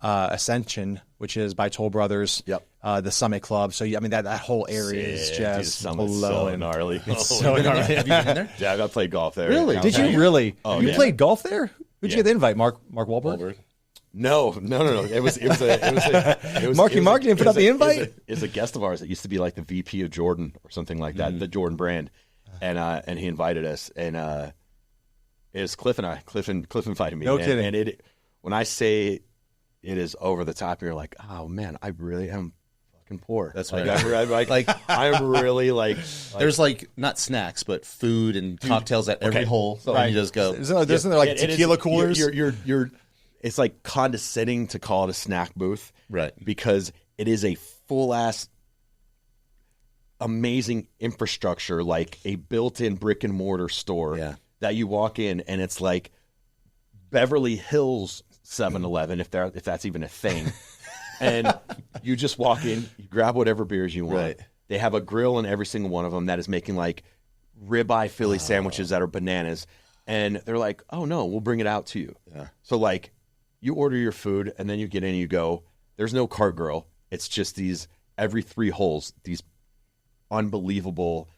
Ascension, which is by Toll Brothers. Yep. The Summit Club. So I mean that whole area is just blowing. So gnarly. It's so gnarly. Have you been in there? Yeah, I played golf there. Really? Did you really? Oh, you yeah. played golf there? Who'd you Yeah. get the invite? Mark Wahlberg? No. It was Marky Mark didn't put out the invite? It was a guest of ours that used to be like the VP of Jordan or something like that, the Jordan brand, and he invited us, and it was Cliff and I. Cliff invited me. No kidding. And it, when I say it is over the top, you're like, oh man, I really am fucking poor. That's like, right. I'm really like. There's like not snacks, but food and cocktails at every hole. So you just go. Isn't there like tequila coolers? You're it's like condescending to call it a snack booth, Right. Because it is a full ass amazing infrastructure, like a built-in brick and mortar store. Yeah. That you walk in and it's like Beverly Hills 7-Eleven, if that's even a thing. And you just walk in, you grab whatever beers you want. Right. They have a grill in every single one of them that is making like ribeye Philly sandwiches that are bananas. And they're like, oh no, we'll bring it out to you. Yeah. So like you order your food and then you get in and you go, there's no cart girl. It's just these every 3 holes, these unbelievable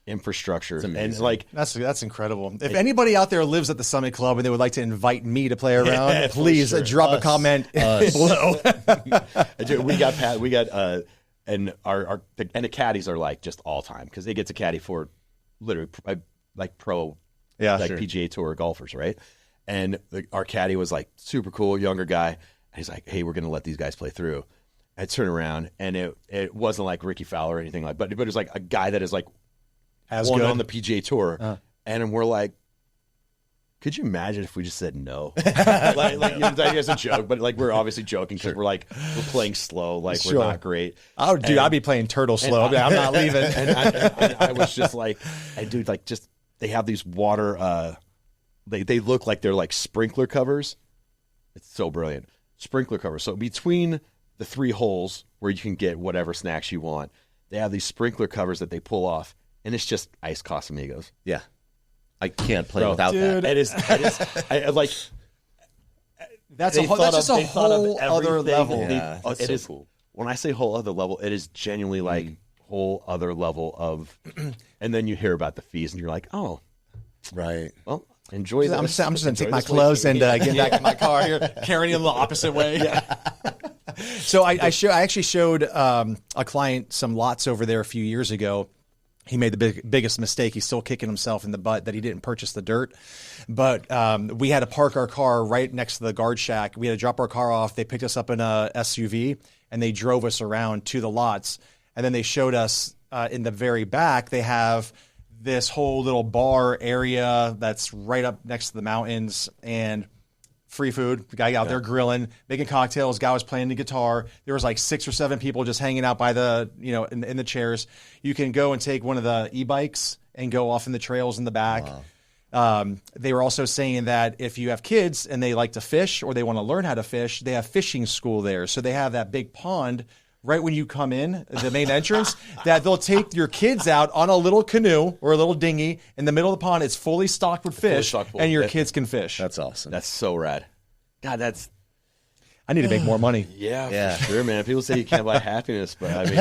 infrastructure. And like that's incredible. If anybody out there lives at the Summit Club and they would like to invite me to play around, please drop a comment below. we got and the caddies are like just all time because they get to caddy for literally like pro PGA Tour golfers, right? And our caddy was like super cool, younger guy. And he's like, hey, we're gonna let these guys play through. I turn around and it wasn't like Ricky Fowler or anything but it was like a guy that is like won on the PGA Tour, and we're like, could you imagine if we just said no? As a joke, but like we're obviously joking because we're playing slow, like we're not great. Oh, dude, I'd be playing turtle slow. I'm not leaving. And I was just like, dude, like just they have these water. They look like they're like sprinkler covers. It's so brilliant, sprinkler covers. So between the 3 holes where you can get whatever snacks you want, they have these sprinkler covers that they pull off. And it's just iced Casamigos. Yeah. I can't play without dude. that. It is like that's just a whole other level. Yeah, it is cool. When I say whole other level, it is genuinely like whole other level of. And then you hear about the fees, and you're like, oh, right. Well, enjoy this. I'm just going to take my clothes and get back in my car here, carrying them the opposite way. Yeah. So I actually showed a client some lots over there a few years ago. He made the biggest mistake. He's still kicking himself in the butt that he didn't purchase the dirt. But we had to park our car right next to the guard shack. We had to drop our car off. They picked us up in a SUV, and they drove us around to the lots. And then they showed us in the very back, they have this whole little bar area that's right up next to the mountains, and free food. The guy out there grilling, making cocktails. Guy was playing the guitar. There was like 6 or 7 people just hanging out by the, in the chairs. You can go and take one of the e-bikes and go off in the trails in the back. Wow. They were also saying that if you have kids and they like to fish or they want to learn how to fish, they have fishing school there. So they have that big pond right when you come in, the main entrance, that they'll take your kids out on a little canoe or a little dinghy in the middle of the pond. It's fully stocked with fish, and your kids can fish. That's awesome. That's so rad. God, I need to make more money. Yeah, for sure, man. People say you can't buy happiness, but I mean,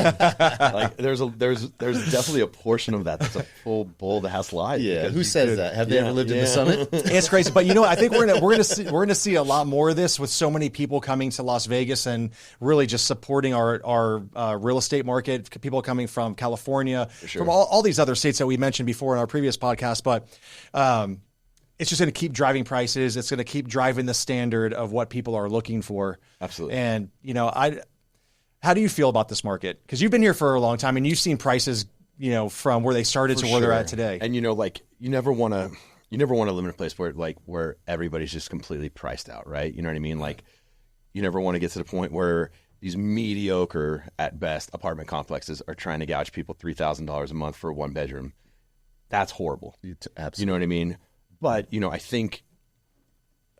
like there's definitely a portion of that that's a full bowl that has life. Yeah, who says that? Have they ever lived in the Summit? It's crazy, but I think we're gonna see a lot more of this with so many people coming to Las Vegas and really just supporting our real estate market. People coming from California, from all these other states that we mentioned before in our previous podcast, but. It's just going to keep driving prices. It's going to keep driving the standard of what people are looking for. Absolutely. And How do you feel about this market? Because you've been here for a long time and you've seen prices, from where they started to where they're at today. And you never want to live in a place where everybody's just completely priced out, right? You know what I mean? Like, you never want to get to the point where these mediocre at best apartment complexes are trying to gouge people $3,000 a month for a 1-bedroom. That's horrible. Absolutely. You know what I mean? But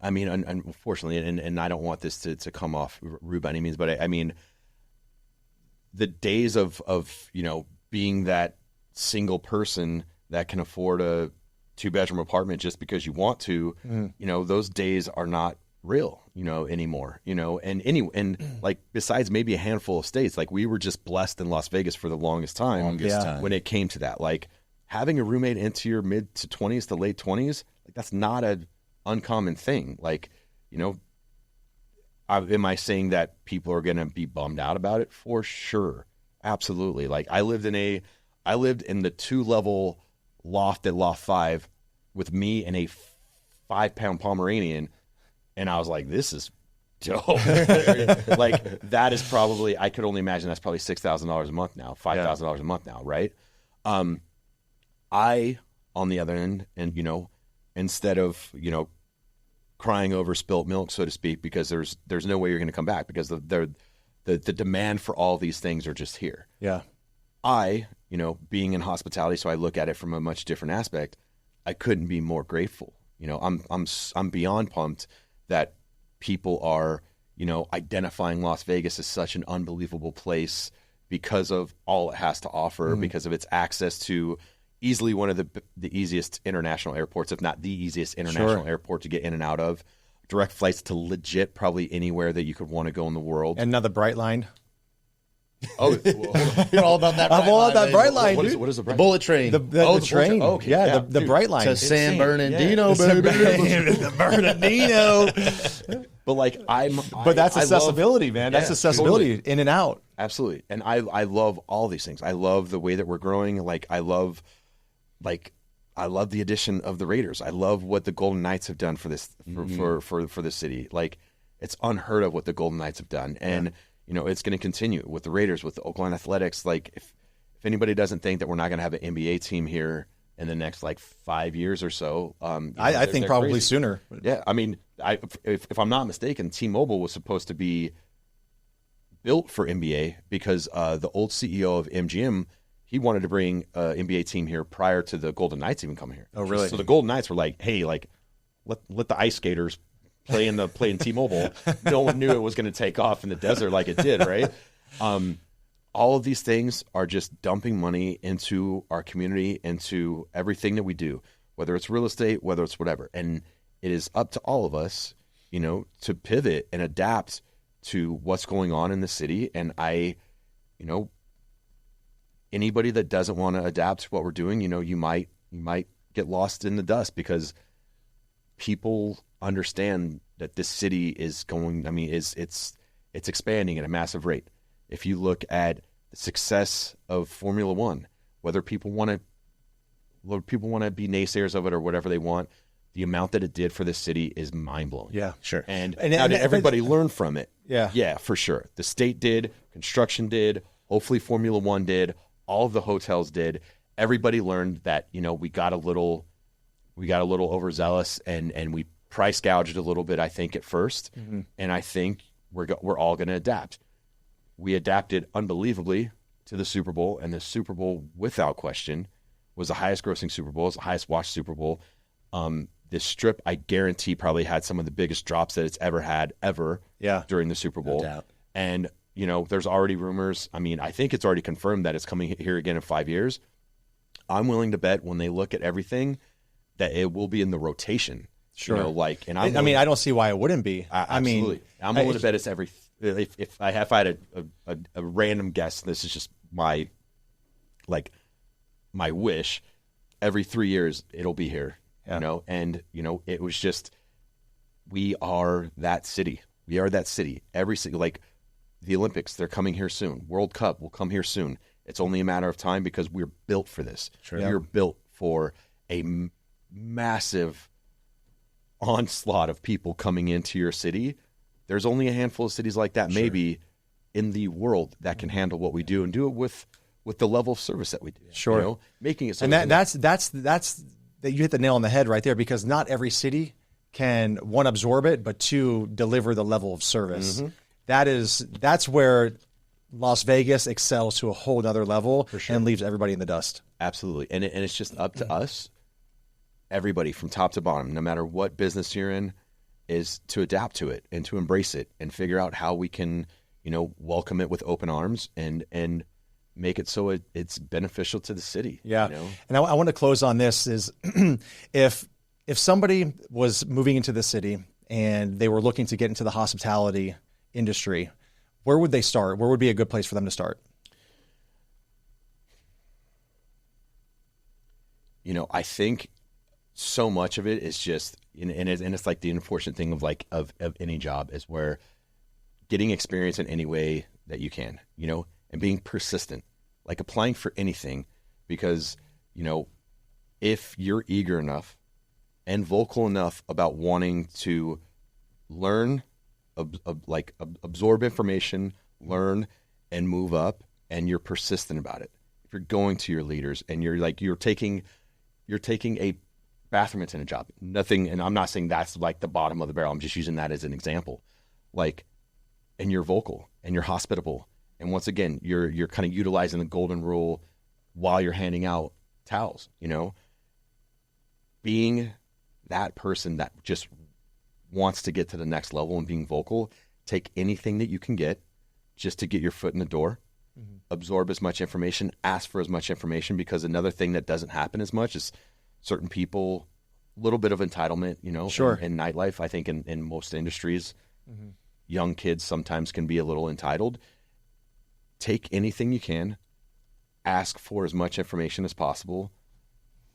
unfortunately, and I don't want this to come off rude by any means, but I mean, the days of being that single person that can afford a 2-bedroom apartment just because you want to, those days are not real, anymore, and like, besides maybe a handful of states, like, we were just blessed in Las Vegas for the longest time when it came to that. Like, having a roommate into your mid to 20s to late 20s, like, that's not an uncommon thing. Like, am I saying that people are going to be bummed out about it? For sure. Absolutely. Like, I lived in the 2-level loft at Loft 5 with me and a 5-pound Pomeranian. And I was like, this is dope. Like, that is probably, I could only imagine that's probably $6,000 a month now, $5,000 a month now. Right. I, on the other end, and, instead of, crying over spilt milk, so to speak, because there's no way you're going to come back because the demand for all these things are just here. Yeah. I, being in hospitality, so I look at it from a much different aspect. I couldn't be more grateful. I'm beyond pumped that people are, identifying Las Vegas as such an unbelievable place because of all it has to offer, because of its access to easily one of the easiest international airports, if not the easiest international airport to get in and out of. Direct flights to legit probably anywhere that you could want to go in the world. And now the Bright Line. Oh, you're all about that. I'm all about that Bright Line. What is the Bright Line? Bullet train. The train. Oh, okay. Yeah, the Bright Line To San Bernardino, baby. The Bernardino. But like, but that's accessibility, man. That's accessibility in and out. Absolutely. And I love all these things. I love the way that we're growing. Like, I love the addition of the Raiders. I love what the Golden Knights have done for this for the city. Like, it's unheard of what the Golden Knights have done, and it's going to continue with the Raiders, with the Oakland Athletics. Like, if anybody doesn't think that we're not going to have an NBA team here in the next 5 years or so, I think probably crazy. sooner. Yeah, I mean, if I'm not mistaken, T-Mobile was supposed to be built for NBA because the old CEO of MGM. He wanted to bring an NBA team here prior to the Golden Knights even coming here. Oh, really? So the Golden Knights were like, "Hey, let the ice skaters play in T-Mobile." No one knew it was going to take off in the desert like it did, right? All of these things are just dumping money into our community, into everything that we do, whether it's real estate, whether it's whatever. And it is up to all of us, to pivot and adapt to what's going on in the city. And anybody that doesn't want to adapt to what we're doing, you might get lost in the dust because people understand that this city is going. I mean, it's expanding at a massive rate. If you look at the success of Formula One, whether people want to be naysayers of it or whatever they want, the amount that it did for this city is mind blowing. Yeah, sure. And did everybody learn from it? Yeah, for sure. The state did, construction did, hopefully Formula One did. All of the hotels did. Everybody learned that, we got a little overzealous and we price gouged a little bit, I think, at first. Mm-hmm. And I think we're all going to adapt. We adapted unbelievably to the Super Bowl, and the Super Bowl, without question, was the highest grossing Super Bowl, it's the highest watched Super Bowl. This Strip, I guarantee, probably had some of the biggest drops that it's ever had during the Super Bowl. No doubt. And there's already rumors. I mean, I think it's already confirmed that it's coming here again in 5 years. I'm willing to bet when they look at everything that it will be in the rotation. Sure. I don't see why it wouldn't be. Absolutely. I'm willing to bet it's every. If I had a random guess, this is just my wish. Every 3 years, it'll be here. Yeah. It was just, we are that city. We are that city. Every city, the Olympics, they're coming here soon. World Cup will come here soon. It's only a matter of time because we're built for this. Sure. We're built for a massive onslaught of people coming into your city. There's only a handful of cities like that, maybe, in the world that can handle what we do and do it with the level of service that we do. Sure. You know, making it so And that's that you hit the nail on the head right there, because not every city can, one, absorb it, but two, deliver the level of service. That's where Las Vegas excels to a whole nother level and leaves everybody in the dust. Absolutely. And it's just up to us, everybody from top to bottom, no matter what business you're in, is to adapt to it and to embrace it and figure out how we can, you know, welcome it with open arms and make it so it's beneficial to the city. Yeah. You know? And I want to close on this is if somebody was moving into the city and they were looking to get into the hospitality industry, where would they start? Where would be a good place for them to start? You know, I think so much of it is just, and it's like the unfortunate thing of any job is where getting experience in any way that you can, you know, and being persistent, like applying for anything, because, you know, if you're eager enough and vocal enough about wanting to learn, absorb information, learn and move up, and you're persistent about it. If you're going to your leaders and you're taking a bathroom attendant job, nothing, and I'm not saying that's like the bottom of the barrel. I'm just using that as an example. Like, and you're vocal and you're hospitable. And once again, you're kind of utilizing the golden rule while you're handing out towels, you know, being that person that just wants to get to the next level and being vocal. Take anything that you can get just to get your foot in the door, absorb as much information, ask for as much information, because another thing that doesn't happen as much is certain people, a little bit of entitlement, you know, in nightlife. I think in most industries, young kids sometimes can be a little entitled. Take anything you can, ask for as much information as possible,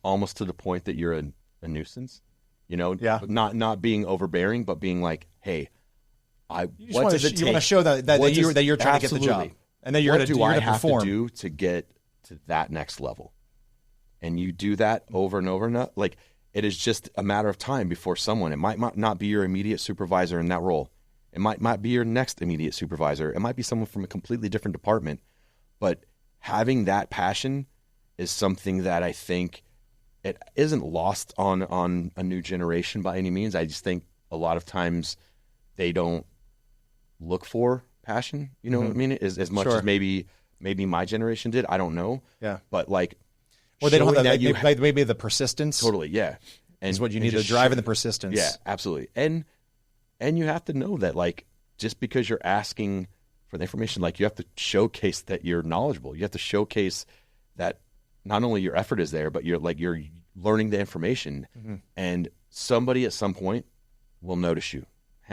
almost to the point that you're a nuisance, you know, not being overbearing, but being like, hey, you want to show that you're trying to get the job, and that you're going to perform. What do I have to do to get to that next level? And you do that over and over and like, it is just a matter of time before someone, it might not be your immediate supervisor in that role. It might be your next immediate supervisor. It might be someone from a completely different department. But having that passion is something that I think it isn't lost on a new generation by any means. I just think a lot of times they don't look for passion, you know what I mean? As much as maybe my generation did. I don't know. Yeah. But like, or they don't have maybe the persistence. Totally, yeah. And is what you need, the drive and the persistence. Yeah, absolutely. And you have to know that, like, just because you're asking for the information, like, you have to showcase that you're knowledgeable. You have to showcase that not only your effort is there, but you're learning the information, and somebody at some point will notice you,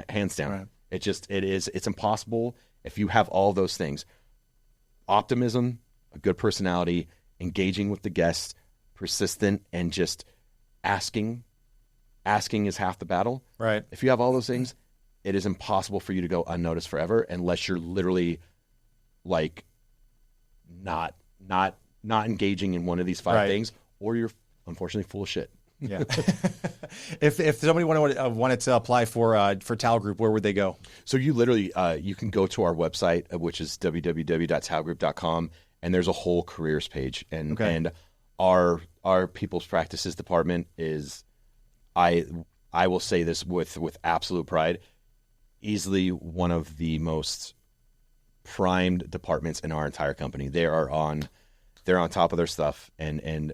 hands down. Right. It's impossible if you have all those things: optimism, a good personality, engaging with the guests, persistent, and just asking. Asking is half the battle. Right. If you have all those things, it is impossible for you to go unnoticed forever, unless you're literally like not engaging in one of these five things, or you're unfortunately full of shit. Yeah. If somebody wanted to apply for Tao Group, where would they go? So you literally you can go to our website, which is www.taogroup.com, and there's a whole careers page, and our people's practices department is, I will say this with absolute pride, easily one of the most primed departments in our entire company. They're on top of their stuff, and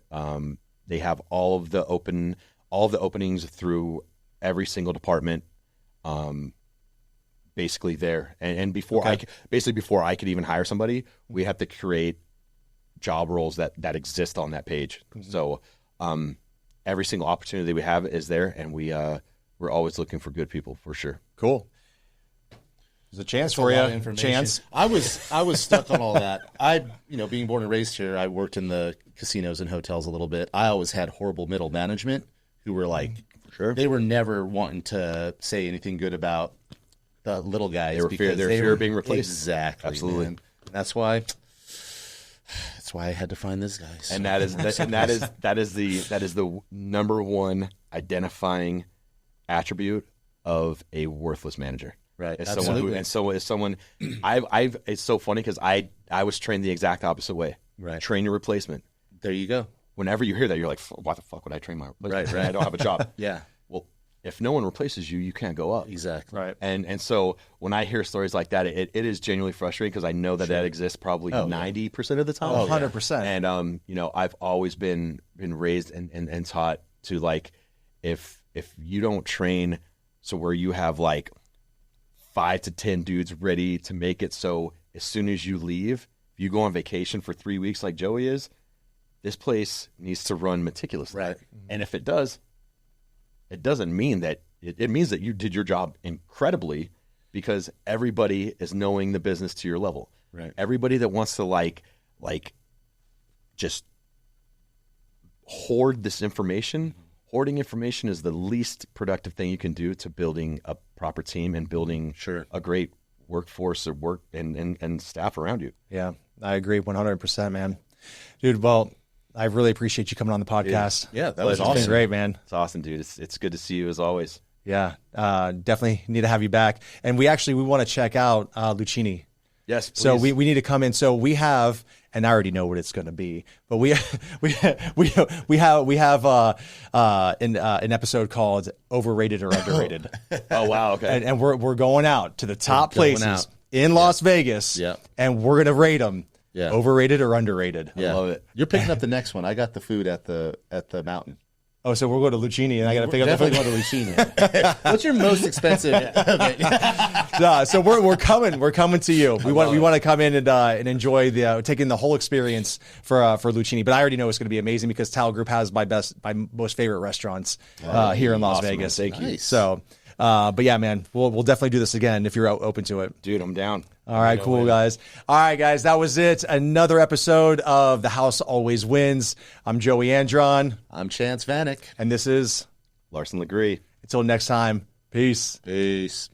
they have all of the openings through every single department, basically there. And before I could even hire somebody, we have to create job roles that exist on that page. So every single opportunity we have is there, and we're always looking for good people, for sure. Cool. There's a chance for you. Chance. I was stuck on all that. Being born and raised here, I worked in the casinos and hotels a little bit. I always had horrible middle management who were like, they were never wanting to say anything good about the little guys. They were fear of being replaced. Exactly. Absolutely. Man. That's why I had to find this guy. And that is the number one identifying attribute of a worthless manager. Right. As someone, it's so funny because I was trained the exact opposite way. Right. Train your replacement. There you go. Whenever you hear that, you're like, why the fuck would I train my replacement? Right. I don't have a job. Yeah. Well, if no one replaces you, you can't go up. Exactly. Right. And so when I hear stories like that, it is genuinely frustrating because I know that exists probably 90% of the time. 100%. And I've always been raised and taught to, like, if you don't train so where you have like 5 to 10 dudes ready to make it, so as soon as you leave, if you go on vacation for 3 weeks like Joey is, this place needs to run meticulously. Right. And if it does, it doesn't mean that it means that you did your job incredibly, because everybody is knowing the business to your level. Right. Everybody that wants to like just hoard this information, hoarding information is the least productive thing you can do to building a proper team and building a great workforce or work and staff around you. Yeah, I agree 100%, man. Dude, well, I really appreciate you coming on the podcast. Yeah, that was It's been awesome. great, man. It's awesome, dude. It's good to see you as always. Yeah, definitely need to have you back. And we want to check out Lucchini. Yes, please. So we need to come in. So we have, and I already know what it's going to be, but we have an episode called Overrated or Underrated. Oh wow, okay. And we're going out to the top places out. in Las Vegas. Yeah. And we're gonna rate them. Yeah. Overrated or underrated. Yeah. love it. You're picking up the next one. I got the food at the mountain. Oh, so we'll go to Lucchini, and I got to pick up the Definitely food. go to Lucchini. What's your most expensive? So we're coming to you. We want to come in and enjoy taking the whole experience for Lucchini. But I already know it's going to be amazing because Tao Group has my most favorite restaurants here in Las Vegas. Man. Thank you. Nice. So, but yeah, man, we'll definitely do this again if you're open to it. Dude, I'm down. All right, cool, guys. All right, guys, that was it. Another episode of The House Always Wins. I'm Joey Andron, I'm Chance Vanek. and this is Larson Legris. until next time. Peace. Peace.